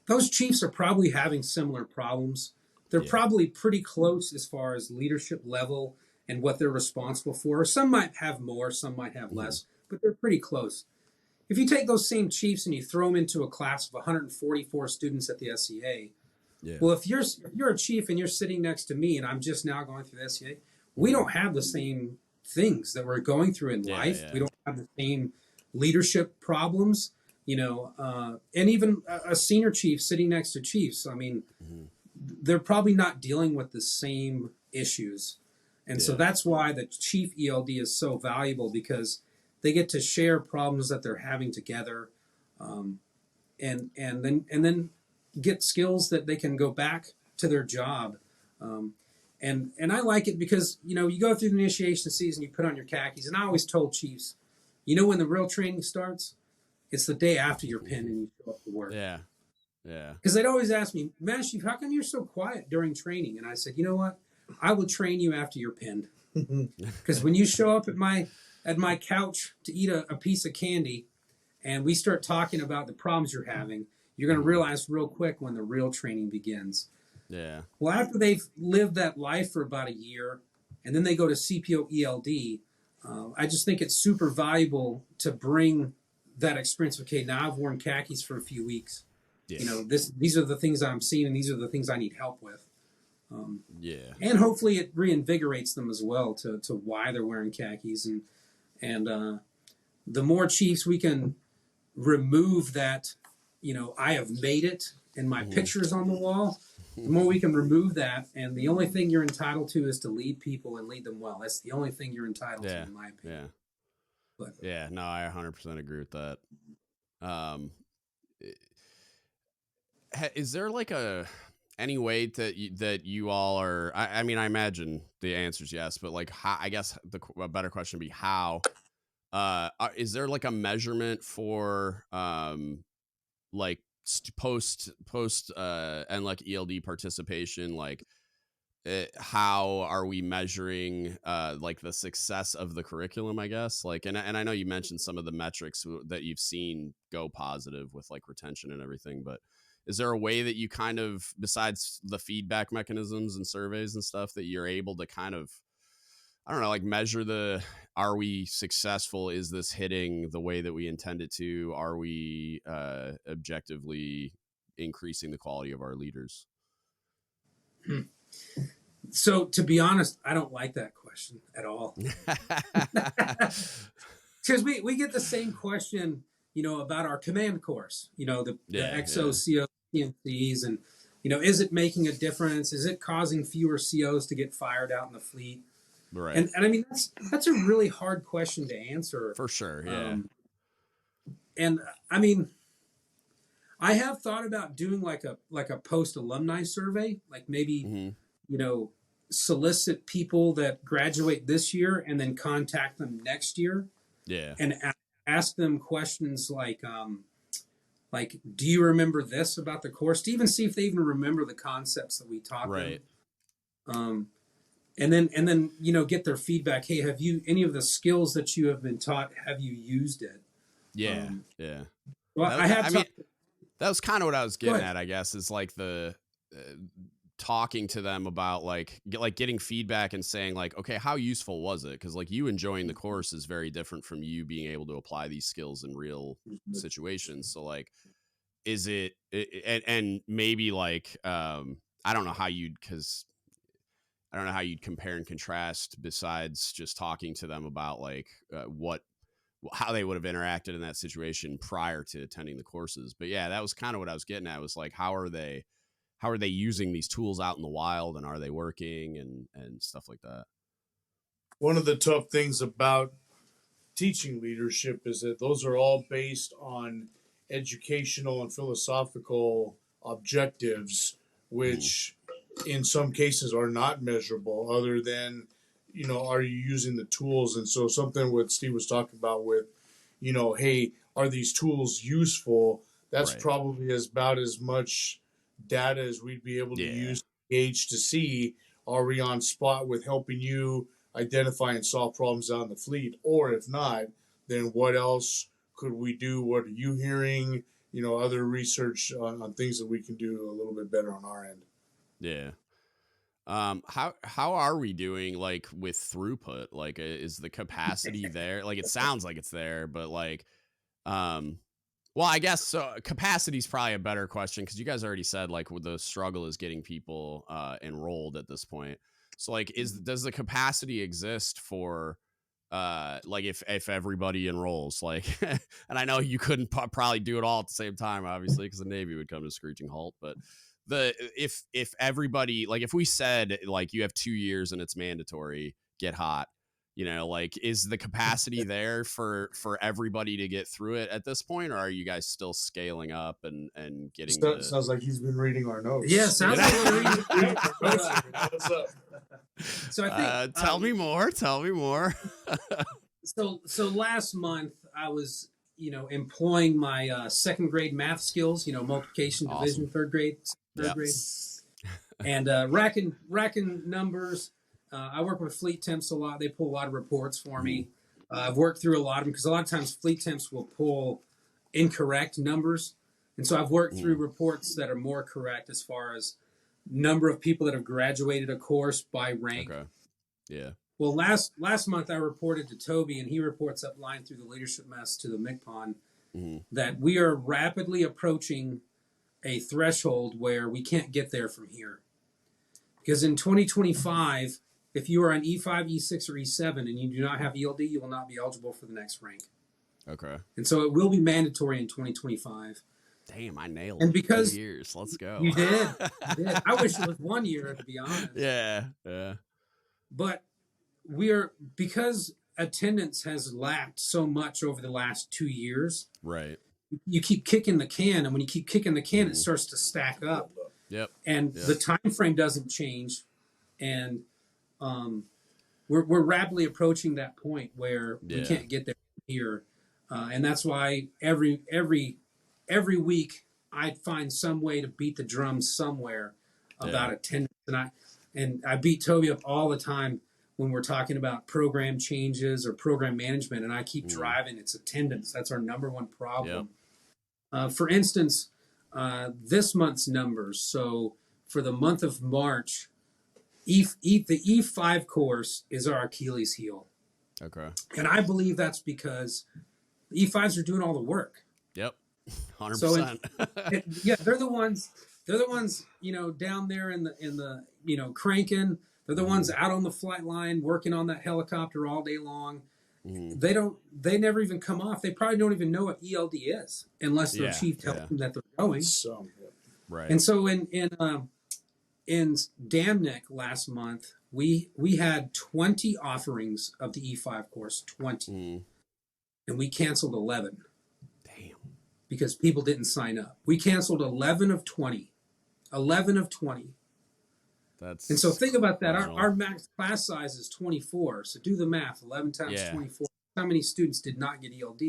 Those chiefs are probably having similar problems. They're probably pretty close as far as leadership level and what they're responsible for. Some might have more, some might have less, but they're pretty close. If you take those same chiefs and you throw them into a class of 144 students at the SCA, well, if you're a chief and you're sitting next to me and I'm just now going through the SCA, we don't have the same things that we're going through in life. We don't have the same leadership problems, you know, and even a senior chief sitting next to chiefs. I mean, they're probably not dealing with the same issues. And so that's why the chief ELD is so valuable, because they get to share problems that they're having together, and then get skills that they can go back to their job. And I like it because, you know, you go through the initiation season, you put on your khakis, and I always told chiefs, you know, when the real training starts, it's the day after your pin and you show up to work. Yeah. Because they'd always ask me, Master Chief, how come you're so quiet during training? And I said, you know what? I will train you after you're pinned. Because when you show up at my couch to eat a piece of candy and we start talking about the problems you're having, you're going to realize real quick when the real training begins. Yeah. Well, after they've lived that life for about a year and then they go to CPO ELD, I just think it's super valuable to bring that experience. Okay, now I've worn khakis for a few weeks. You know, these are the things I'm seeing, and these are the things I need help with. And hopefully it reinvigorates them as well to why they're wearing khakis, and the more chiefs we can remove that, you know, I have made it and my pictures on the wall, the more we can remove that, and the only thing you're entitled to is to lead people and lead them well. That's the only thing you're entitled to, in my opinion. No, I 100% agree with that. Is there like any way that you all are? I mean, I imagine the answer is yes, but like, how, I guess a better question would be how. Is there like a measurement for like post NLEC ELD participation? Like, how are we measuring like the success of the curriculum, I guess? Like, and I know you mentioned some of the metrics that you've seen go positive with like retention and everything, but is there a way that you kind of, besides the feedback mechanisms and surveys and stuff, that you're able to kind of, I don't know, like measure are we successful? Is this hitting the way that we intended to? Are we objectively increasing the quality of our leaders? So, to be honest, I don't like that question at all. Because we get the same question, you know, about our command course, you know, the XO, CO, CNCs, and, you know, is it making a difference? Is it causing fewer COs to get fired out in the fleet? Right. And I mean, that's a really hard question to answer. For sure, yeah. And I mean, I have thought about doing like a post-alumni survey, like maybe, you know, solicit people that graduate this year and then contact them next year. Yeah. And ask them questions like, do you remember this about the course? To even see if they even remember the concepts that we taught them. and then get their feedback. Hey, have you any of the skills that you have been taught? Have you used it? Yeah. Well, that was kind of what I was getting at, I guess, is like the talking to them about like getting feedback and saying like, okay, how useful was it? Because like you enjoying the course is very different from you being able to apply these skills in real situations. So like, is it and maybe like I don't know how you'd compare and contrast besides just talking to them about like how they would have interacted in that situation prior to attending the courses. But yeah, that was kind of what I was getting at, was like, how are they using these tools out in the wild, and are they working and stuff like that? One of the tough things about teaching leadership is that those are all based on educational and philosophical objectives, which in some cases are not measurable other than, are you using the tools? And so something what Steve was talking about with, hey, are these tools useful? That's probably about as much data as we'd be able to use to gauge to see, are we on spot with helping you identify and solve problems on the fleet? Or if not, then what else could we do? What are you hearing? Other research on things that we can do a little bit better on our end. Yeah. How are we doing like with throughput? Like, is the capacity there? Like, it sounds like it's there, but like, well, I guess so. Capacity is probably a better question, because you guys already said like the struggle is getting people enrolled at this point. So like, does the capacity exist for like if everybody enrolls, like, and I know you couldn't probably do it all at the same time, obviously, because the Navy would come to a screeching halt, but if everybody, like if we said like you have 2 years and it's mandatory, get hot, like, is the capacity there for everybody to get through it at this point, or are you guys still scaling up and getting sounds like he's been reading our notes. Yeah, sounds like we're reading our notes. What's up? So I think tell me more So last month I was employing my second grade math skills, multiplication, division, third grade, and racking numbers. I work with fleet temps a lot. They pull a lot of reports for me. I've worked through a lot of them, because a lot of times fleet temps will pull incorrect numbers, and so I've worked through reports that are more correct as far as number of people that have graduated a course by rank. Okay. Yeah. Well, last month I reported to Toby, and he reports up line through the leadership mess to the MCPON, that we are rapidly approaching a threshold where we can't get there from here. Because in 2025, if you are on E5, E6, or E7 and you do not have ELD, you will not be eligible for the next rank. Okay. And so it will be mandatory in 2025. Damn, I nailed and because 2 years. Let's go. You did. I wish it was 1 year, to be honest. Yeah. But because attendance has lacked so much over the last 2 years. Right. You keep kicking the can, and when you keep kicking the can, it starts to stack up. Yep. And the time frame doesn't change, and we're rapidly approaching that point where we can't get there here, and that's why every week I find some way to beat the drum somewhere about attendance, and I beat Toby up all the time when we're talking about program changes or program management, and I keep driving. It's attendance. That's our number one problem. For instance, this month's numbers. So for the month of March, the E5 course is our Achilles heel. Okay. And I believe that's because the E5s are doing all the work. Yep. 100%. So they're the ones, down there in the, cranking. They're the ones out on the flight line working on that helicopter all day long. They never even come off. They probably don't even know what ELD is unless their chief tells them that they're going. So, right. And so in Damnick last month, we had 20 offerings of the E5 course, 20. And we canceled 11. Damn. Because people didn't sign up. We canceled 11 of 20. 11 of 20. And so think about that. Our max class size is 24. So do the math. 11 times 24. How many students did not get ELD?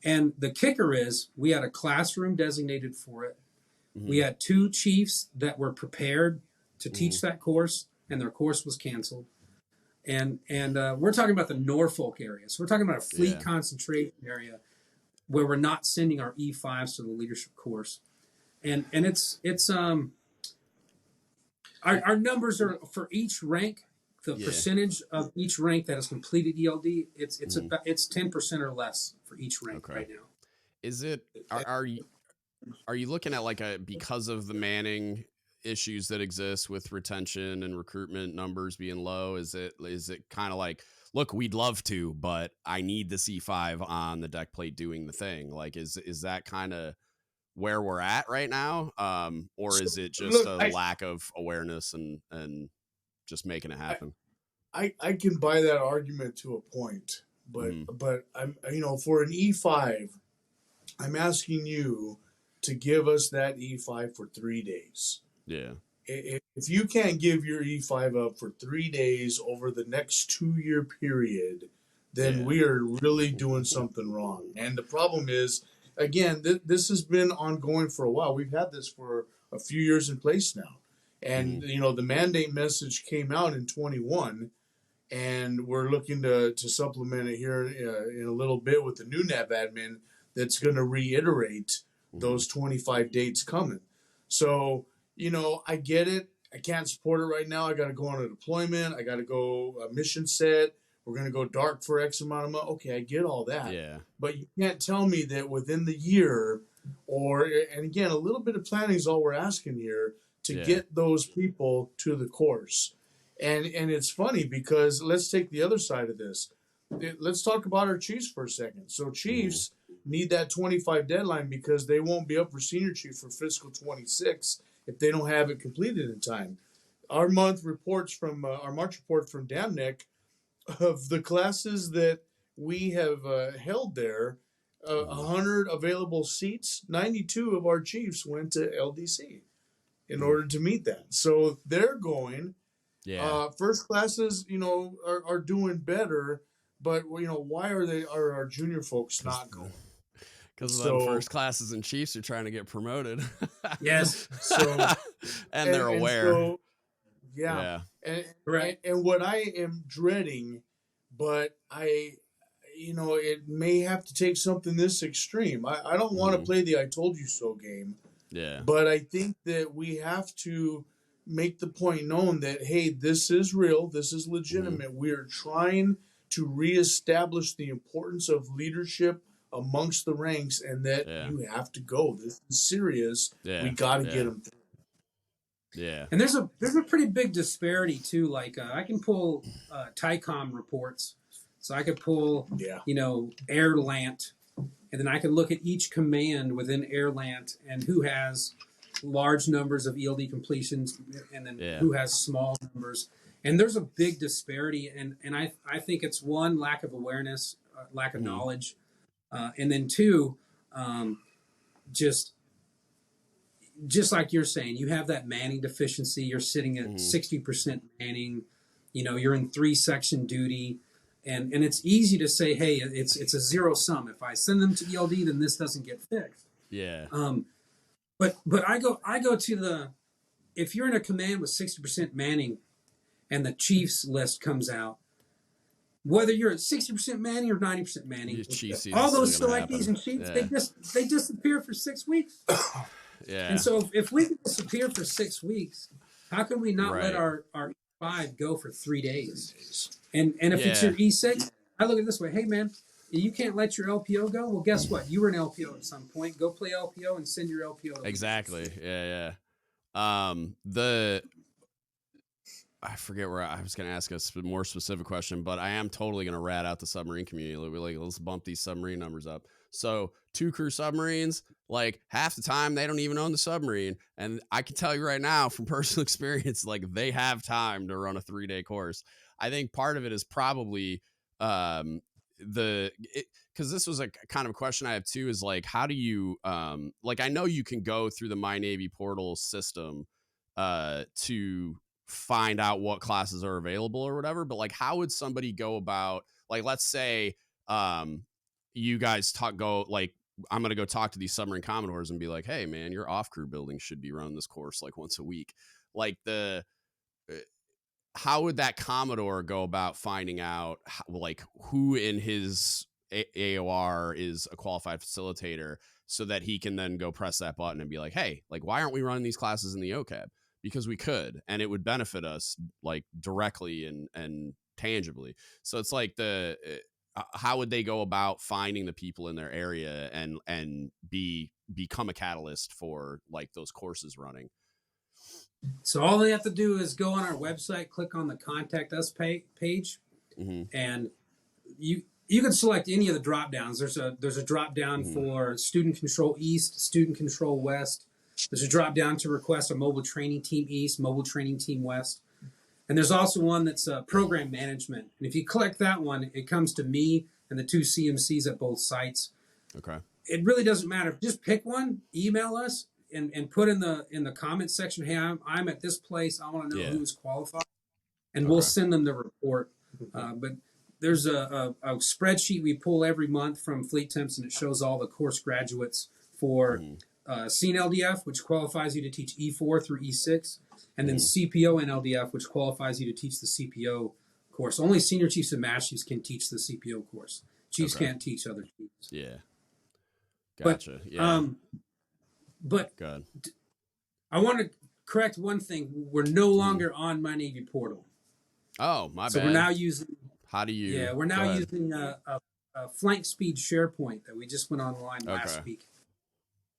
And the kicker is we had a classroom designated for it. We had 2 chiefs that were prepared to teach that course. and their course was canceled. And we're talking about the Norfolk area. So we're talking about a fleet concentration area where we're not sending our E5s to the leadership course. And it's our numbers are for each rank, the percentage of each rank that has completed ELD, it's about 10% or less for each rank right now. Is it are you looking at like because of the manning issues that exist with retention and recruitment numbers being low, is it kind of like, look, we'd love to, but I need the C5 on the deck plate doing the thing? Like, is that kind of where we're at right now? Or is it just lack of awareness and just making it happen? I can buy that argument to a point, but I'm, for an E5, I'm asking you to give us that E5 for 3 days. Yeah. If you can't give your E5 up for 3 days over the next 2-year period, then we are really doing something wrong. And the problem is, again, this has been ongoing for a while. We've had this for a few years in place now. And, the mandate message came out in 21, and we're looking to supplement it here in a little bit with the new NAV admin that's going to reiterate those 25 dates coming. So, I get it. I can't support it right now. I got to go on a deployment. I got to go a mission set. We're going to go dark for X amount of months. Okay, I get all that. Yeah. But you can't tell me that within the year and again, a little bit of planning is all we're asking here to get those people to the course. And it's funny because let's take the other side of this. Let's talk about our Chiefs for a second. So Chiefs need that 25 deadline because they won't be up for senior chief for fiscal 26 if they don't have it completed in time. Our March report from DAMNEC of the classes that we have held there, 100 available seats, 92 of our chiefs went to LDC in order to meet that. So they're going. Yeah. First classes, are doing better, but why are our junior folks not going? Because the first classes and chiefs are trying to get promoted. Yes. So and they're aware. And what I am dreading, but it may have to take something this extreme. I don't want to play the I told you so game. Yeah. But I think that we have to make the point known that, hey, this is real. This is legitimate. We are trying to reestablish the importance of leadership amongst the ranks, and that you have to go. This is serious. We got to get them through. Yeah. And there's a pretty big disparity too. Like I can pull TICOM reports, so I could pull AirLant, and then I can look at each command within AirLant and who has large numbers of ELD completions and then who has small numbers. And there's a big disparity, and I think it's one, lack of awareness, lack of knowledge, and then two, just like you're saying, you have that manning deficiency. You're sitting at 60% manning. You're in 3-section duty, and it's easy to say, hey, it's a zero sum. If I send them to ELD, then this doesn't get fixed. Yeah. But I go to if you're in a command with 60% manning, and the Chiefs list comes out, whether you're at 60% manning or 90% manning, all those selectees and chiefs, they disappear for 6 weeks. Yeah. And so if we can disappear for 6 weeks, how can we not let our E5 go for 3 days? And if it's your E6, I look at it this way. Hey, man, you can't let your LPO go? Well, guess what? You were an LPO at some point. Go play LPO and send your LPO to Exactly. Yeah. I forget where I was going to ask a more specific question, but I am totally going to rat out the submarine community. Let's bump these submarine numbers up. So 2 crew submarines, like half the time they don't even own the submarine. And I can tell you right now from personal experience, like they have time to run a 3-day course. I think part of it is probably because this was a kind of a question I have too, is like, how do you like, I know you can go through the My Navy portal system to find out what classes are available or whatever, but like, how would somebody go about, like, let's say you guys I'm going to go talk to these submarine commodores and be like, hey man, your off crew building should be running this course like once a week. Like how would that Commodore go about finding out like who in his AOR is a qualified facilitator so that he can then go press that button and be like, hey, like, why aren't we running these classes in the OCAB? Because we could, and it would benefit us like directly and tangibly. So it's like how would they go about finding the people in their area and become a catalyst for like those courses running? So all they have to do is go on our website, click on the Contact Us page, and you can select any of the drop downs. There's a drop down for Student Control East, Student Control West. There's a drop down to request a Mobile Training Team East, Mobile Training Team West, and there's also one that's Program Management. And if you click that one, it comes to me and the 2 CMCs at both sites. Okay. It really doesn't matter. Just pick one, email us, and put in the comments section, hey, I'm at this place. I want to know who's qualified, and we'll send them the report. But there's a spreadsheet we pull every month from Fleet Temps, and it shows all the course graduates for CNLDF, which qualifies you to teach E4 through E6, and then CPO and LDF, which qualifies you to teach the CPO course. Only senior chiefs and master chiefs can teach the CPO course. Chiefs can't teach other chiefs. Yeah. Gotcha. But good. I want to correct one thing. We're no longer on My Navy portal. Oh, my bad. So we're now using. How do you? Yeah, we're now using a Flank Speed SharePoint that we just went online last week,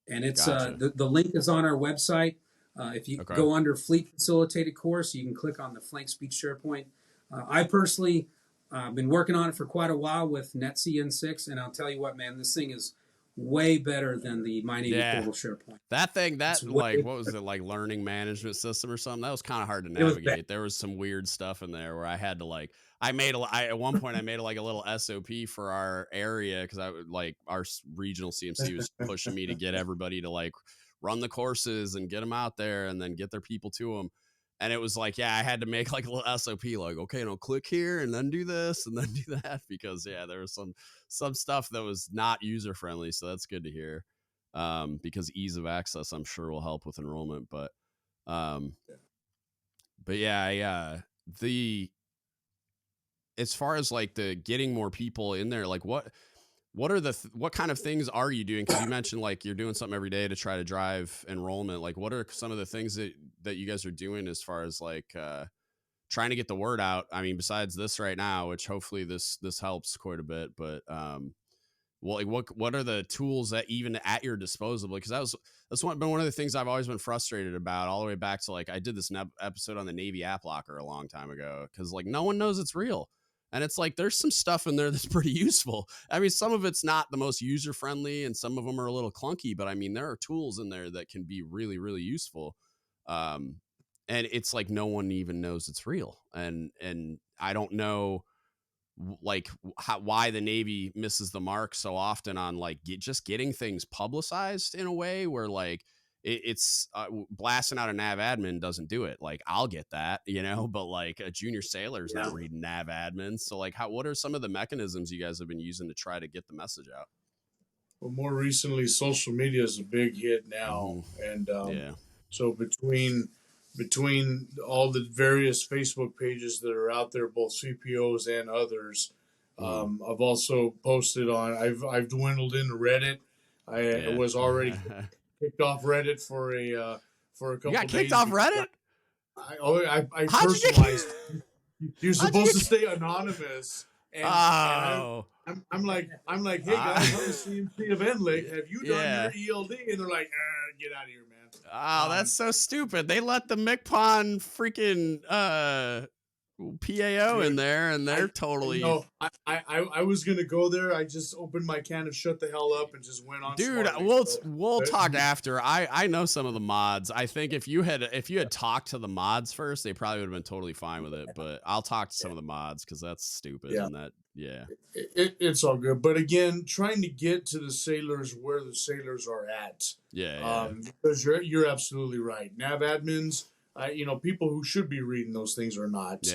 and it's the link is on our website. If you go under Fleet Facilitated Course, you can click on the Flank Speed SharePoint. I personally been working on it for quite a while with NetC N6, and I'll tell you what, man, this thing is way better than the My Navy portal SharePoint. That thing, what was it, like learning management system or something? That was kind of hard to navigate. There was some weird stuff in there where I had to at one point I made like a little SOP for our area because our regional CMC was pushing me to get everybody to like run the courses and get them out there and then get their people to them. And it was like, I had to make like a little SOP, like, okay, no, click here and then do this and then do that because there was some stuff that was not user friendly. So that's good to hear. Because ease of access, I'm sure, will help with enrollment. But as far as like the getting more people in there, like what kind of things are you doing? Because you mentioned like you're doing something every day to try to drive enrollment. Like what are some of the things that you guys are doing as far as like trying to get the word out? I mean, besides this right now, which hopefully this helps quite a bit, but what are the tools that even at your disposal? Because that's been one of the things I've always been frustrated about, all the way back to like I did this episode on the Navy app locker a long time ago, because like no one knows it's real. And it's like, there's some stuff in there that's pretty useful. I mean, some of it's not the most user friendly and some of them are a little clunky, but I mean, there are tools in there that can be really, really useful. And it's like, no one even knows it's real. And I don't know like why the Navy misses the mark so often on like just getting things publicized in a way where like, it's blasting out a nav admin doesn't do it. Like I'll get that, but like a junior sailor's not reading nav admins. So like what are some of the mechanisms you guys have been using to try to get the message out? Well, more recently, social media is a big hit now. And so between all the various Facebook pages that are out there, both CPOs and others, I've also posted on, I've dwindled into Reddit. I was already kicked off Reddit for a couple days. You got kicked off Reddit? I personalized. You're supposed to stay anonymous. And I'm like, hey guys, I'm the CMC of NLEC. Have you done your ELD? And they're like, get out of here, man. Oh, that's so stupid. They let the MCPON freaking PAO in there, and they're totally. No, I was gonna go there. I just opened my can of shut the hell up and just went on. Dude, we'll talk after. I know some of the mods. I think if you had talked to the mods first, they probably would have been totally fine with it. But I'll talk to some of the mods because that's stupid. Yeah. And that it's all good. But again, trying to get to the sailors where the sailors are at. Because you're absolutely right. Nav admins. People who should be reading those things are not.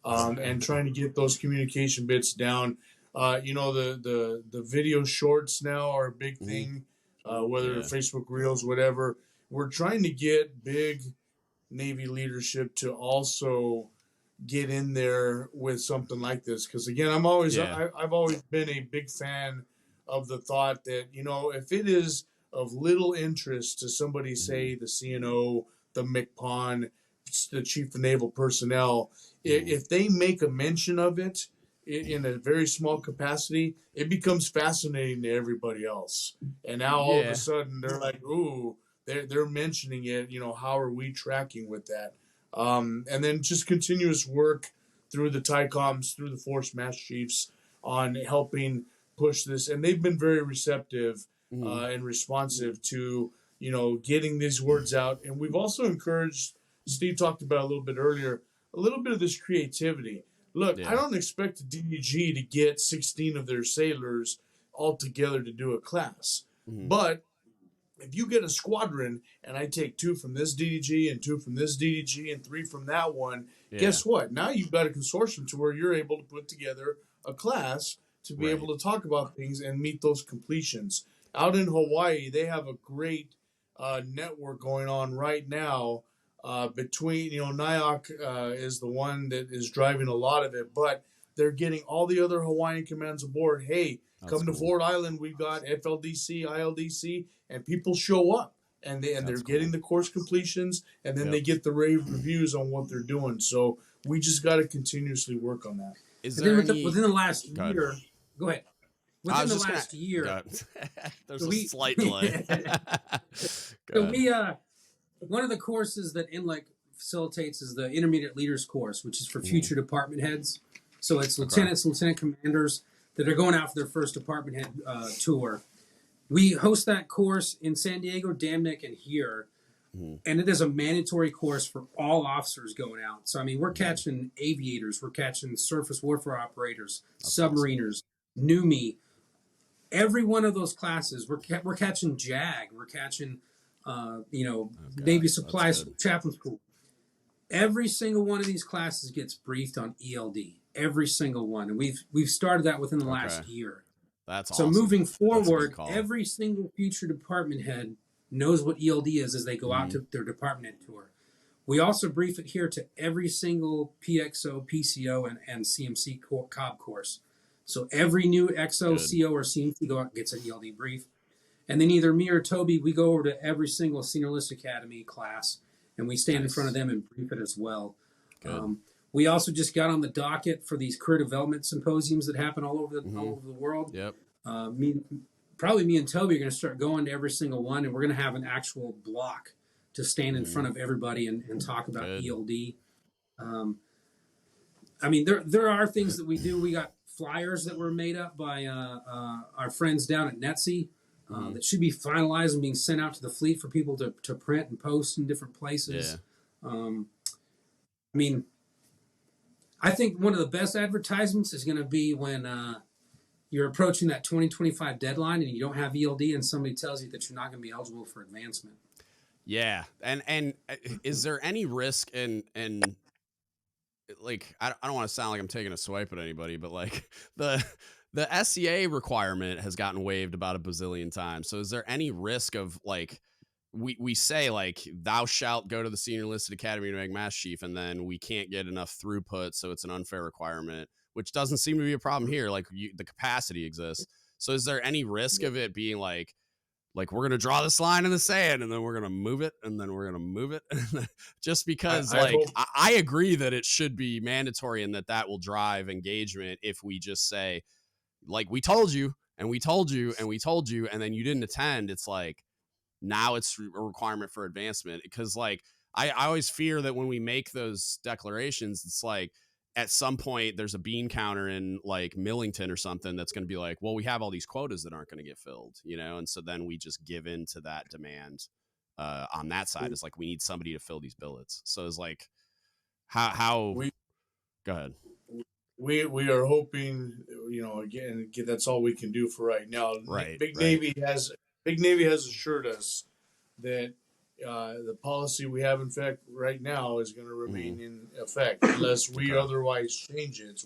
And trying to get those communication bits down. The video shorts now are a big thing, whether they're Facebook Reels, whatever. We're trying to get big Navy leadership to also get in there with something like this. Because again, I've always been a big fan of the thought that, if it is of little interest to somebody, say the CNO, the MCPON, the Chief of Naval Personnel, if they make a mention of it in a very small capacity, it becomes fascinating to everybody else. And now all of a sudden they're like, ooh, they're mentioning it. How are we tracking with that? And then just continuous work through the TICOMs, through the Force Master Chiefs on helping push this. And they've been very receptive and responsive to, getting these words out. And we've also encouraged, Steve talked about a little bit earlier, a little bit of this creativity. Look, I don't expect the DDG to get 16 of their sailors all together to do a class. But if you get a squadron and I take 2 from this DDG and 2 from this DDG and 3 from that one, guess what? Now you've got a consortium to where you're able to put together a class to be able to talk about things and meet those completions. Out in Hawaii, they have a great network going on right now between, NIOC is the one that is driving a lot of it, but they're getting all the other Hawaiian commands aboard. Hey, come to Ford Island. We've got FLDC, ILDC, and people show up and they're getting the course completions, and then they get the rave reviews on what they're doing. So we just got to continuously work on that. Is there within the last year? Go ahead. Within the last year, there's a slight delay. So one of the courses that NLEC facilitates is the Intermediate Leaders course, which is for future department heads. So it's lieutenants, lieutenant commanders that are going out for their first department head tour. We host that course in San Diego, Damnick, and here. And it is a mandatory course for all officers going out. So, I mean, we're catching aviators, we're catching surface warfare operators, submariners, NUMI. Every one of those classes, we're catching JAG, we're catching, Navy Supplies Chaplain School. Every single one of these classes gets briefed on ELD. Every single one. And we've started that within the last year. That's so awesome. Moving forward, every single future department head knows what ELD is as they go out to their department head tour. We also brief it here to every single PXO, PCO, and CMC COB course. So every new XO, CO, or CMC go out gets an ELD brief. And then either me or Toby, we go over to every single Senior List Academy class, and we stand in front of them and brief it as well. We also just got on the docket for these career development symposiums that happen all over the world. Probably me and Toby are going to start going to every single one, and we're going to have an actual block to stand in front of everybody and talk about ELD. I mean, there are things that we do. We got flyers that were made up by our friends down at NETSI that should be finalized and being sent out to the fleet for people to print and post in different places. I mean, I think one of the best advertisements is going to be when you're approaching that 2025 deadline and you don't have ELD and somebody tells you that you're not going to be eligible for advancement. Yeah. And is there any risk in like, I don't want to sound like I'm taking a swipe at anybody, but like the SCA requirement has gotten waived about a bazillion times. So is there any risk of like, we say like, thou shalt go to the Senior Enlisted Academy to make Master Chief, and then we can't get enough throughput, so it's an unfair requirement, which doesn't seem to be a problem here. Like the capacity exists. So is there any risk of it being like we're going to draw this line in the sand and then we're going to move it and then we're going to move it just because I agree that it should be mandatory and that will drive engagement if we just say like, we told you and we told you and we told you, and then you didn't attend. It's like, now it's a requirement for advancement, because like, I always fear that when we make those declarations, it's like, at some point there's a bean counter in like Millington or something that's going to be like, well, we have all these quotas that aren't going to get filled, and so then we just give in to that demand on that side. It's like, we need somebody to fill these billets. So it's like, how go ahead. We are hoping, again, that's all we can do for right now. Big Navy has assured us that the policy we have in effect right now is going to remain in effect unless we otherwise change it.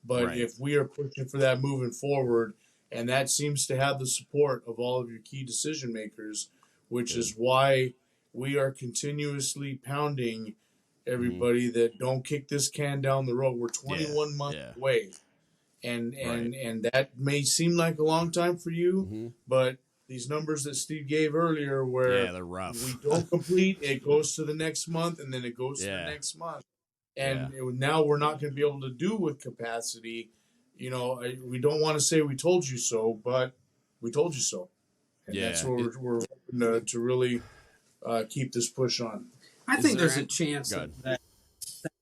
But if we are pushing for that moving forward, and that seems to have the support of all of your key decision makers, which is why we are continuously pounding everybody that don't kick this can down the road. We're 21 months Yeah. away. And that may seem like a long time for you, but these numbers that Steve gave earlier, where they're rough. we don't complete, it goes to the next month, and then it goes to the next month, and now we're not going to be able to do with capacity. You know, we don't want to say we told you so, but we told you so, and that's what we're hoping to really keep this push on. I think there's a chance that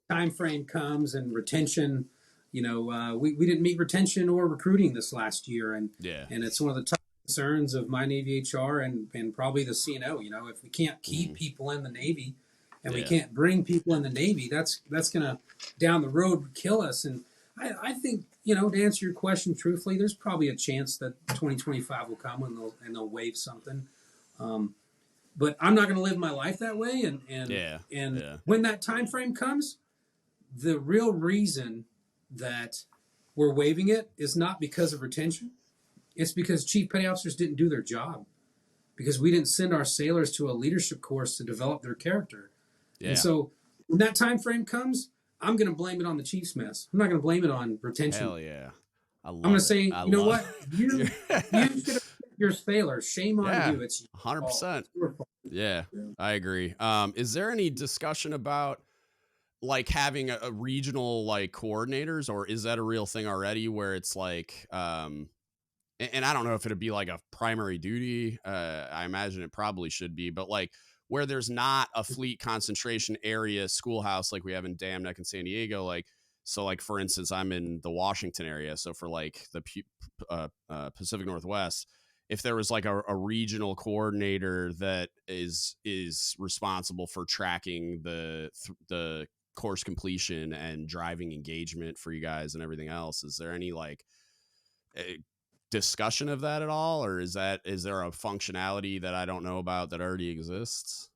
time frame comes and retention. You know, we didn't meet retention or recruiting this last year, and it's one of the top concerns of my Navy HR and probably the CNO. You know, if we can't keep people in the Navy and we can't bring people in the Navy, that's going to down the road kill us. And I think, you know, to answer your question truthfully, there's probably a chance that 2025 will come and they'll waive something. But I'm not going to live my life that way. And when that time frame comes, the real reason that we're waiving it is not because of retention. It's because chief petty officers didn't do their job, because we didn't send our sailors to a leadership course to develop their character. And so when that time frame comes, I'm going to blame it on the chief's mess. I'm not going to blame it on retention. Hell yeah. I'm going to say, you know what? You should have your sailors. Shame on you. It's 100%. Yeah, I agree. Is there any discussion about like having a regional like coordinators, or is that a real thing already where it's like, and I don't know if it'd be like a primary duty. I imagine it probably should be, but like where there's not a fleet concentration area schoolhouse like we have in Dam Neck and San Diego. Like, so like, for instance, I'm in the Washington area. So for like the Pacific Northwest, if there was like a regional coordinator that is responsible for tracking the course completion and driving engagement for you guys and everything else, is there any like discussion of that at all, or is there a functionality that I don't know about that already exists?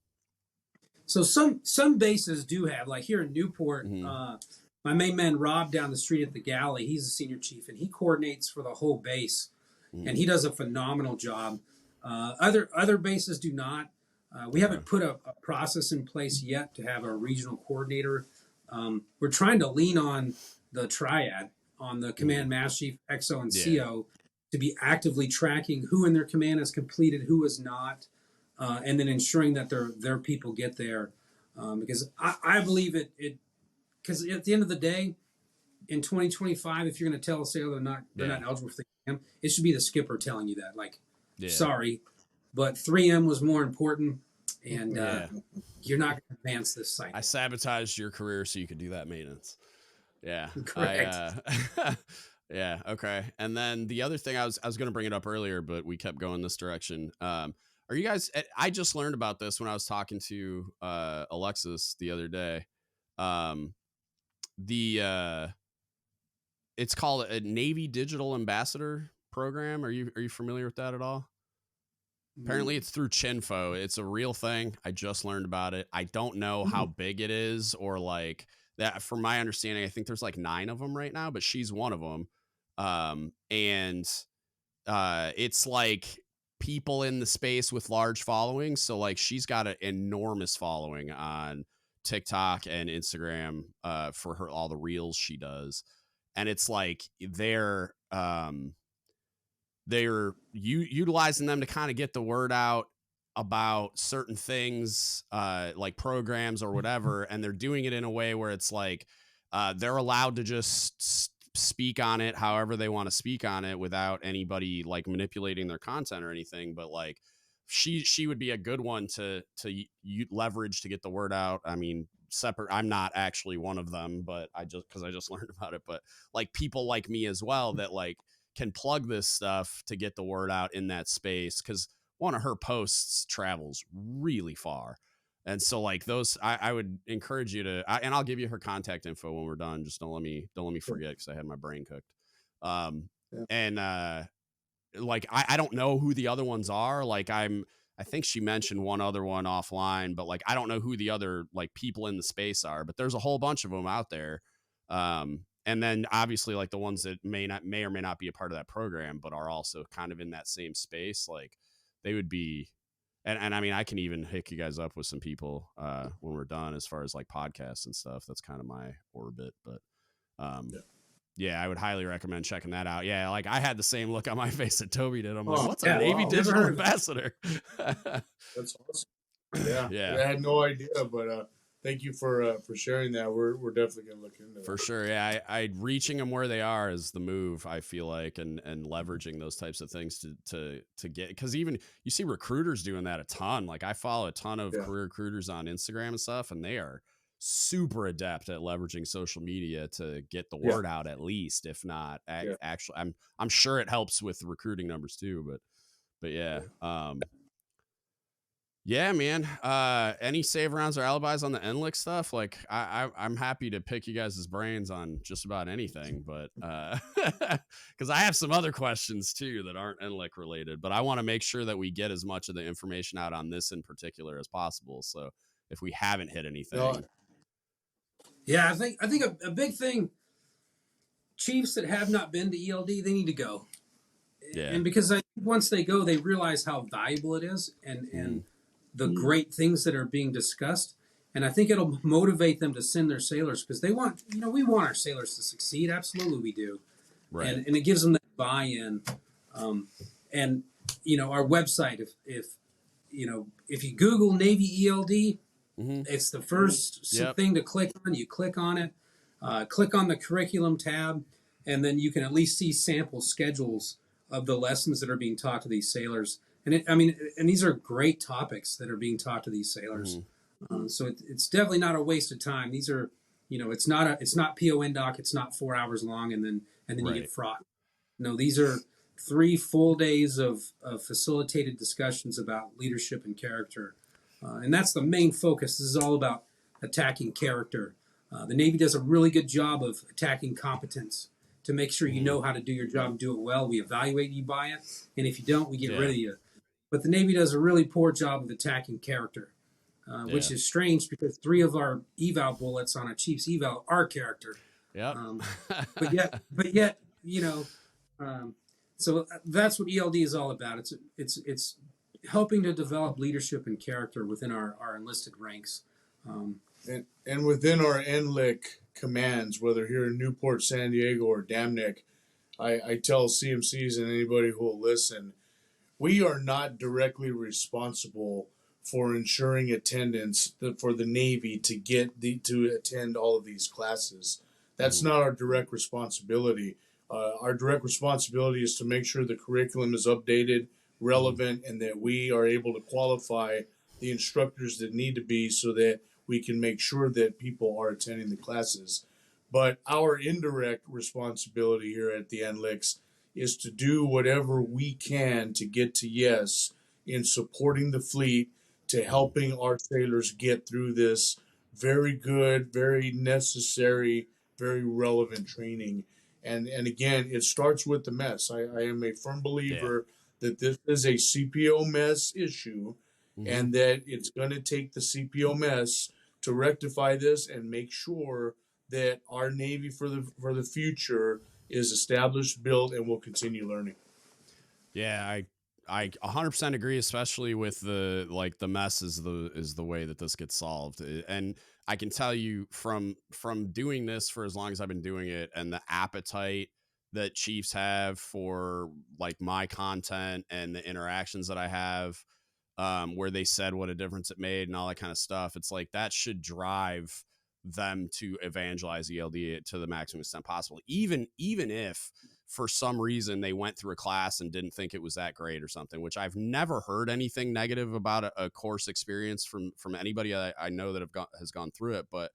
So some bases do have, like here in Newport, my main man Rob down the street at the galley, he's a senior chief and he coordinates for the whole base, and he does a phenomenal job. Other bases do not. We haven't put a process in place yet to have a regional coordinator. We're trying to lean on the triad, on the command master chief, XO, and CO, to be actively tracking who in their command has completed, who has not, and then ensuring that their people get there. Because I believe it, because at the end of the day, in 2025, if you're going to tell a sailor they're not eligible for the exam, it should be the skipper telling you that. Like, sorry, but 3M was more important, and you're not going to advance this cycle. I sabotaged your career so you could do that maintenance. Yeah. Correct. Yeah. Okay. And then the other thing I was going to bring it up earlier, but we kept going this direction. Are you guys, I just learned about this when I was talking to Alexis the other day. It's called a Navy Digital Ambassador Program. Are you familiar with that at all? Apparently it's through Chinfo. It's a real thing. I just learned about it. I don't know how big it is, or like that. From my understanding, I think there's like 9 of them right now, but she's one of them. And it's like people in the space with large followings. So like she's got an enormous following on TikTok and Instagram for her, all the reels she does. And it's like they're utilizing them to kind of get the word out about certain things, like programs or whatever. And they're doing it in a way where it's like they're allowed to just speak on it however they want to speak on it without anybody like manipulating their content or anything. But like she would be a good one to leverage to get the word out. I mean, I'm not actually one of them, but I just learned about it. But like people like me as well that like can plug this stuff to get the word out in that space, because one of her posts travels really far. And so like those, I would encourage you to, and I'll give you her contact info when we're done. Just don't let me forget, because I had my brain cooked. And like I don't know who the other ones are. Like I think she mentioned one other one offline, but like I don't know who the other like people in the space are. But there's a whole bunch of them out there. And then obviously like the ones that may or may not be a part of that program, but are also kind of in that same space. Like they would be, and I mean, I can even hook you guys up with some people when we're done, as far as like podcasts and stuff. That's kind of my orbit, but yeah, I would highly recommend checking that out. Yeah, like I had the same look on my face that Toby did. I'm like, what's a Navy digital ambassador? That's awesome. Yeah, yeah, I had no idea, but thank you for sharing that. We're definitely gonna look into that. For sure. Yeah, I reaching them where they are is the move, I feel like, and leveraging those types of things to get, because even you see recruiters doing that a ton. Like I follow a ton of career recruiters on Instagram and stuff, and they are super adept at leveraging social media to get the word out, at least, if not actually. I'm sure it helps with recruiting numbers too, but yeah. Yeah, man. Any save rounds or alibis on the NLEC stuff? Like, I'm happy to pick you guys' brains on just about anything, but because I have some other questions too that aren't NLEC related, but I want to make sure that we get as much of the information out on this in particular as possible. So if we haven't hit anything, yeah, I think a big thing. Chiefs that have not been to ELD, they need to go. Yeah. And because I think once they go, they realize how valuable it is, and the great things that are being discussed. And I think it'll motivate them to send their sailors, because they want, we want our sailors to succeed. Absolutely we do. Right. And it gives them that buy-in. And, our website, if you Google Navy ELD, it's the first thing to click on. You click on it, click on the curriculum tab, and then you can at least see sample schedules of the lessons that are being taught to these sailors. And these are great topics that are being taught to these sailors. So it's definitely not a waste of time. These are, it's not PON doc. It's not 4 hours long, and then you get fraught. No, these are 3 full days of facilitated discussions about leadership and character. And that's the main focus. This is all about attacking character. The Navy does a really good job of attacking competence, to make sure you know how to do your job and do it well. We evaluate you by it, and if you don't, we get rid of you. But the Navy does a really poor job of attacking character, which is strange, because 3 of our eval bullets on a Chief's eval are character. Yeah. But yet, so that's what ELD is all about. It's helping to develop leadership and character within our enlisted ranks. And within our NLEC commands, whether here in Newport, San Diego, or Damnick, I tell CMCs and anybody who will listen, we are not directly responsible for ensuring attendance for the Navy to attend all of these classes. That's not our direct responsibility. Our direct responsibility is to make sure the curriculum is updated, relevant, and that we are able to qualify the instructors that need to be, so that we can make sure that people are attending the classes. But our indirect responsibility here at the NLECs is to do whatever we can to get to yes in supporting the fleet, to helping our sailors get through this very good, very necessary, very relevant training. And again, it starts with the mess. I am a firm believer that this is a CPO mess issue, and that it's going to take the CPO mess to rectify this and make sure that our Navy for the future is established, built, and will continue learning. Yeah, I 100% agree, especially with the mess is the way that this gets solved. And I can tell you from doing this for as long as I've been doing it, and the appetite that Chiefs have for like my content and the interactions that I have, where they said what a difference it made and all that kind of stuff. It's like that should drive them to evangelize ELD to the maximum extent possible, even if for some reason they went through a class and didn't think it was that great or something, which I've never heard anything negative about a course experience from anybody I know that has gone through it. But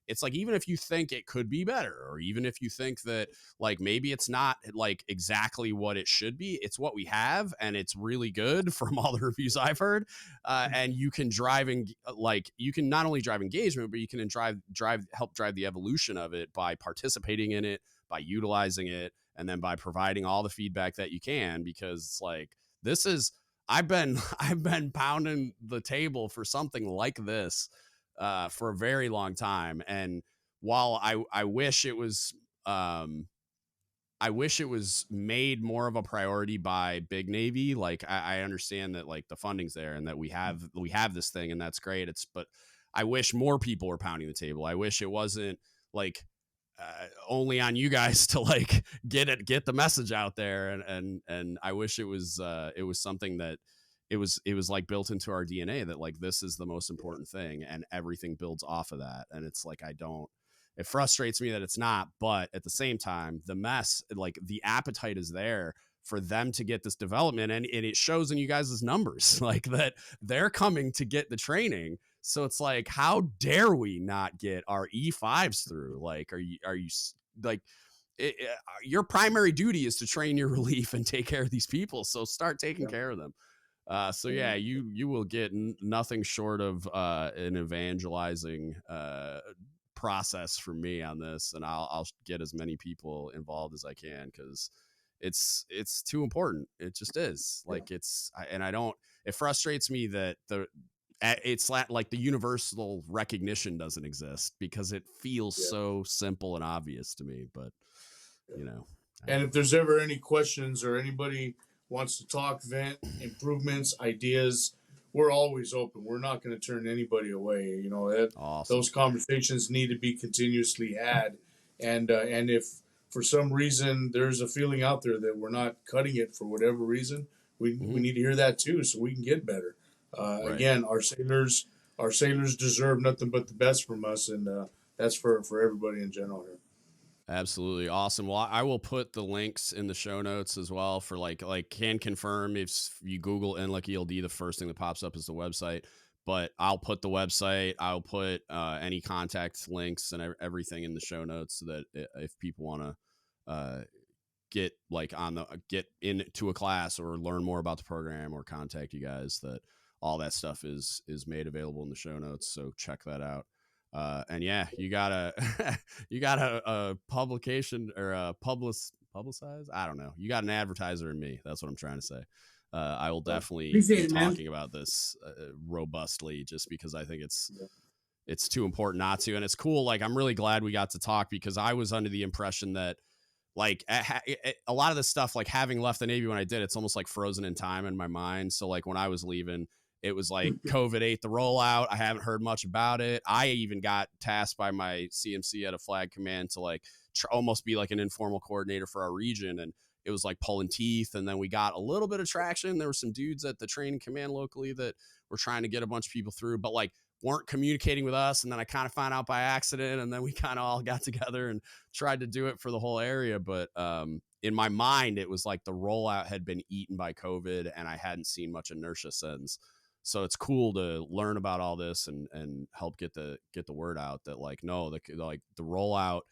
it's like, even if you think it could be better, or even if you think that like maybe it's not like exactly what it should be, it's what we have, and it's really good from all the reviews I've heard. And you can you can not only drive engagement, but you can help drive the evolution of it by participating in it, by utilizing it, and then by providing all the feedback that you can, because it's like, I've been pounding the table for something like this for a very long time. And while I wish it was, I I wish it was made more of a priority by Big Navy. Like I understand that like the funding's there and that we have this thing and that's great. But I wish more people were pounding the table. I wish it wasn't like only on you guys to like get the message out there. And I wish it was something that it was like built into our DNA that like, this is the most important thing and everything builds off of that. And it's like, it frustrates me that it's not, but at the same time, the mess, like the appetite is there for them to get this development. And it shows in you guys' numbers, like that they're coming to get the training. So it's like, how dare we not get our E5s through? Like, are you like, your primary duty is to train your relief and take care of these people. So start taking care of them. So yeah, you will get nothing short of an evangelizing process for me on this, and I'll get as many people involved as I can because it's too important. It just is. Like it frustrates me that it's like the universal recognition doesn't exist because it feels so simple and obvious to me, but you know. And if there's ever any questions or anybody wants to talk, vent, improvements, ideas, we're always open. We're not going to turn anybody away. You know, awesome. Those conversations need to be continuously had. And if for some reason there's a feeling out there that we're not cutting it for whatever reason, we need to hear that too, so we can get better. Right. Again, our sailors deserve nothing but the best from us, and that's for everybody in general here. Absolutely. Awesome. Well, I will put the links in the show notes as well for like can confirm if you Google NLEC ELD, the first thing that pops up is the website, but I'll put the website, I'll put any contact links and everything in the show notes so that if people want to get into a class or learn more about the program or contact you guys, that all that stuff is made available in the show notes. So check that out. And yeah, you got a publication or a publicize. I don't know. You got an advertiser in me. That's what I'm trying to say. I will definitely be talking about this robustly just because I think it's too important not to. And it's cool. Like, I'm really glad we got to talk because I was under the impression that like a lot of this stuff, like having left the Navy when I did, it's almost like frozen in time in my mind. So like when I was leaving, it was like COVID ate the rollout. I haven't heard much about it. I even got tasked by my CMC at a flag command to like almost be like an informal coordinator for our region. And it was like pulling teeth. And then we got a little bit of traction. There were some dudes at the training command locally that were trying to get a bunch of people through, but like weren't communicating with us. And then I kind of found out by accident. And then we kind of all got together and tried to do it for the whole area. But in my mind, it was like the rollout had been eaten by COVID and I hadn't seen much inertia since. So it's cool to learn about all this and help get the word out that like, no, the rollout,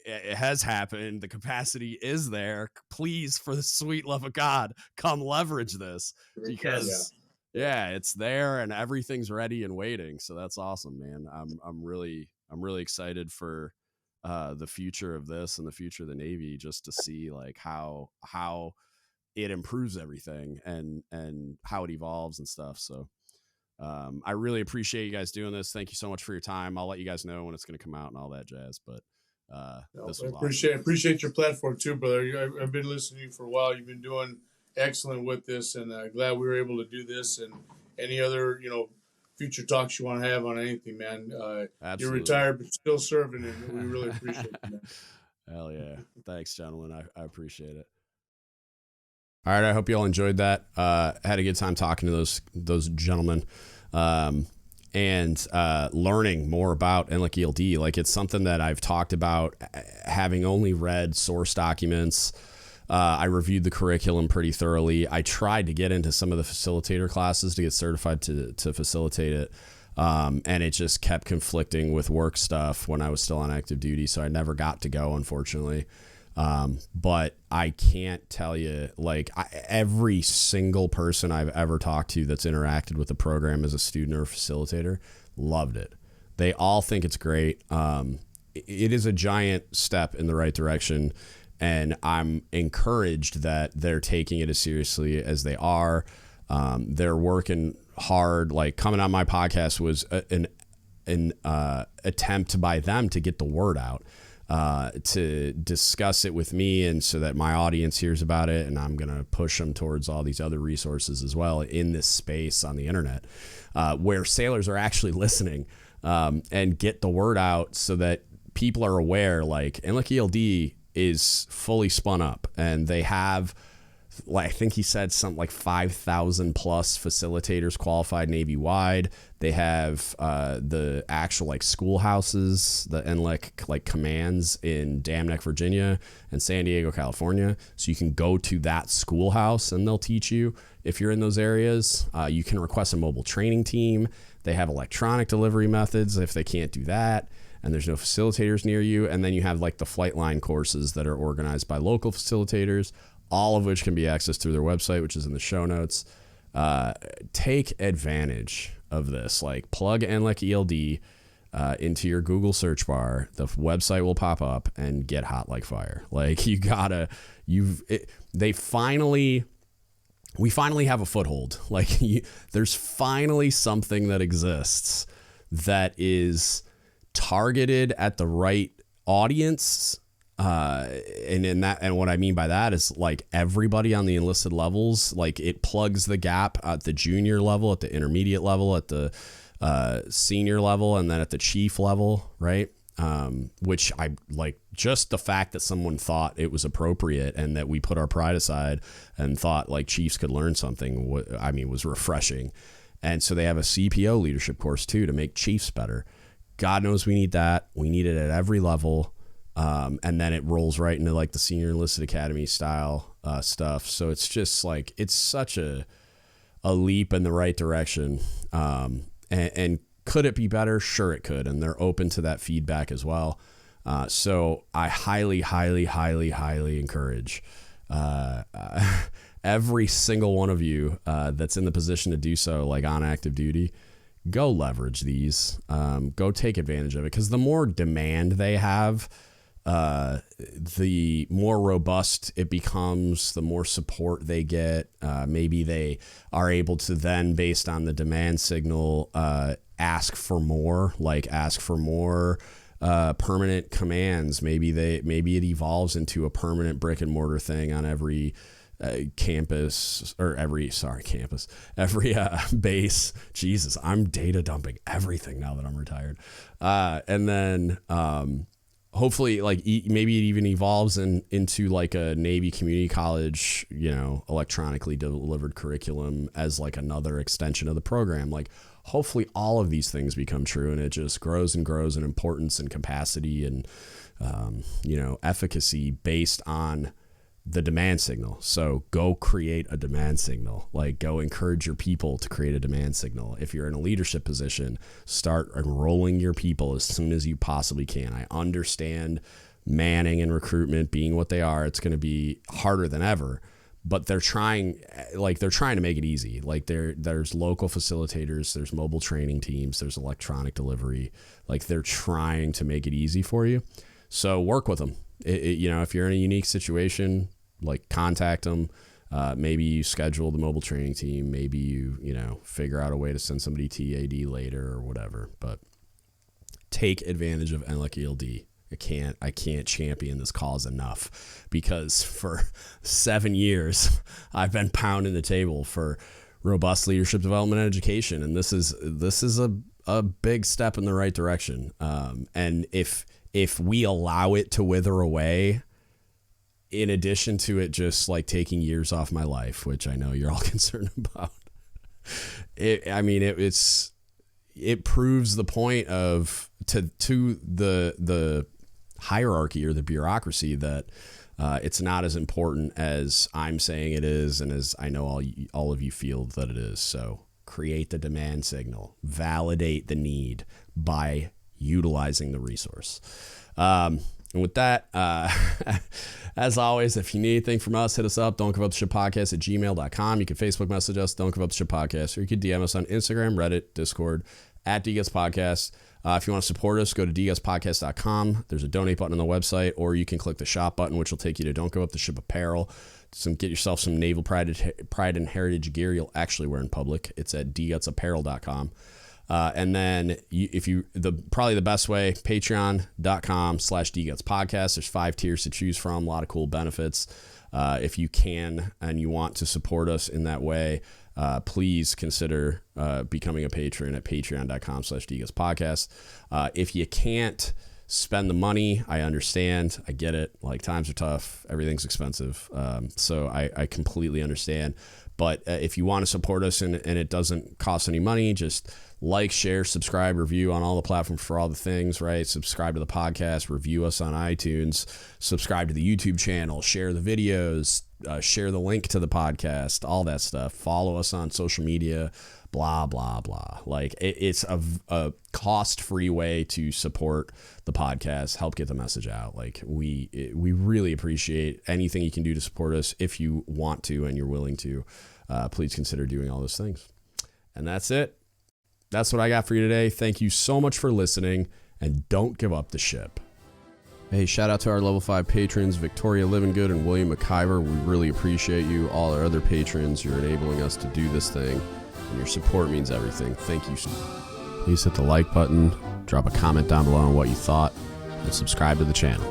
it has happened. The capacity is there. Please, for the sweet love of God, come leverage this because it's there and everything's ready and waiting. So that's awesome, man. I'm really excited for the future of this and the future of the Navy, just to see like how it improves everything and how it evolves and stuff. So I really appreciate you guys doing this. Thank you so much for your time. I'll let you guys know when it's going to come out and all that jazz, but this was awesome. Appreciate your platform too, brother. I've been listening to you for a while. You've been doing excellent with this, and glad we were able to do this. And any other, future talks you want to have on anything, man. You're retired but still serving, and we really appreciate it, man. Hell yeah. Thanks, gentlemen. I appreciate it. All right. I hope you all enjoyed that. Had a good time talking to those gentlemen. And learning more about NLEC ELD. Like, it's something that I've talked about, having only read source documents. I reviewed the curriculum pretty thoroughly. I tried to get into some of the facilitator classes to get certified to facilitate it. And it just kept conflicting with work stuff when I was still on active duty. So I never got to go, unfortunately. But I can't tell you, like, every single person I've ever talked to that's interacted with the program as a student or a facilitator loved it. They all think it's great. It is a giant step in the right direction, and I'm encouraged that they're taking it as seriously as they are. They're working hard. Like, coming on my podcast was an attempt by them to get the word out. to discuss it with me, and so that my audience hears about it, and I'm going to push them towards all these other resources as well in this space on the internet, where sailors are actually listening, and get the word out so that people are aware. Like NLEC ELD is fully spun up, and they have, like, I think he said something like 5,000 plus facilitators qualified Navy wide. They have the actual like schoolhouses, the NLEC like commands in Dam Neck, Virginia and San Diego, California. So you can go to that schoolhouse and they'll teach you if you're in those areas. You can request a mobile training team. They have electronic delivery methods if they can't do that and there's no facilitators near you. And then you have like the flight line courses that are organized by local facilitators, all of which can be accessed through their website, which is in the show notes. Take advantage of this. Like, plug NLEC ELD into your Google search bar. The website will pop up and get hot like fire. Like, we finally have a foothold. Like, there's finally something that exists that is targeted at the right audience. And what I mean by that is like everybody on the enlisted levels, like it plugs the gap at the junior level, at the intermediate level, at the senior level, and then at the chief level, right? Which I like, just the fact that someone thought it was appropriate and that we put our pride aside and thought like chiefs could learn something, was refreshing. And so they have a CPO leadership course too to make chiefs better. God knows we need that. We need it at every level. And then it rolls right into like the senior enlisted academy style stuff. So it's just like, it's such a leap in the right direction. And could it be better? Sure it could. And they're open to that feedback as well. So I highly, highly, highly, highly encourage every single one of you that's in the position to do so, like on active duty, go leverage these, go take advantage of it. Because the more demand they have, the more robust it becomes, the more support they get. Maybe they are able to then, based on the demand signal, ask for more permanent commands. Maybe it evolves into a permanent brick and mortar thing on every campus, or every base. Jesus, I'm data dumping everything now that I'm retired. And then, hopefully, like maybe it even evolves into like a Navy community college, electronically delivered curriculum as like another extension of the program. Like, hopefully all of these things become true, and it just grows and grows in importance and capacity and, efficacy based on the demand signal. So go create a demand signal. Like, go encourage your people to create a demand signal. If you're in a leadership position, start enrolling your people as soon as you possibly can. I understand manning and recruitment being what they are. It's going to be harder than ever, but they're trying to make it easy. Like, there's local facilitators, there's mobile training teams, there's electronic delivery. Like, they're trying to make it easy for you. So work with them. If you're in a unique situation, like, contact them. Maybe you schedule the mobile training team. Maybe you figure out a way to send somebody TAD later or whatever. But take advantage of NLEC ELD. I can't champion this cause enough, because for 7 years I've been pounding the table for robust leadership development and education, and this is a big step in the right direction. And if we allow it to wither away, in addition to it just like taking years off my life, which I know you're all concerned about, it proves the point to the hierarchy or the bureaucracy that it's not as important as I'm saying it is, and as I know all of you feel that it is. So create the demand signal, validate the need by utilizing the resource. And with that, as always, if you need anything from us, hit us up. Don't give up the ship podcast at gmail.com. You can Facebook message us, Don't Give Up the Ship Podcast, or you can DM us on Instagram, Reddit, Discord, at DGUTSpodcast. If you want to support us, go to dgutspodcast.com. There's a donate button on the website, or you can click the shop button, which will take you to Don't Give Up the Ship apparel. Get yourself some Naval Pride and Heritage gear you'll actually wear in public. It's at dgutspodcast.com. And then probably the best way, patreon.com/dgutspodcast. There's 5 tiers to choose from, a lot of cool benefits. If you can and you want to support us in that way, please consider becoming a patron at patreon.com/dgutspodcast. If you can't spend the money, I understand. I get it. Like, times are tough. Everything's expensive. So I completely understand. But if you want to support us and it doesn't cost any money, just like, share, subscribe, review on all the platforms for all the things, right? Subscribe to the podcast, review us on iTunes, subscribe to the YouTube channel, share the videos, share the link to the podcast, all that stuff. Follow us on social media, blah, blah, blah. Like, it's a cost-free way to support the podcast, help get the message out. Like, we really appreciate anything you can do to support us. If you want to and you're willing to, please consider doing all those things. And that's it. That's what I got for you today. Thank you so much for listening, and don't give up the ship. Hey, shout out to our level 5 patrons, Victoria Livingood and William McIver. We really appreciate you. All our other patrons, you're enabling us to do this thing, and your support means everything. Thank you. Please hit the like button, drop a comment down below on what you thought, and subscribe to the channel.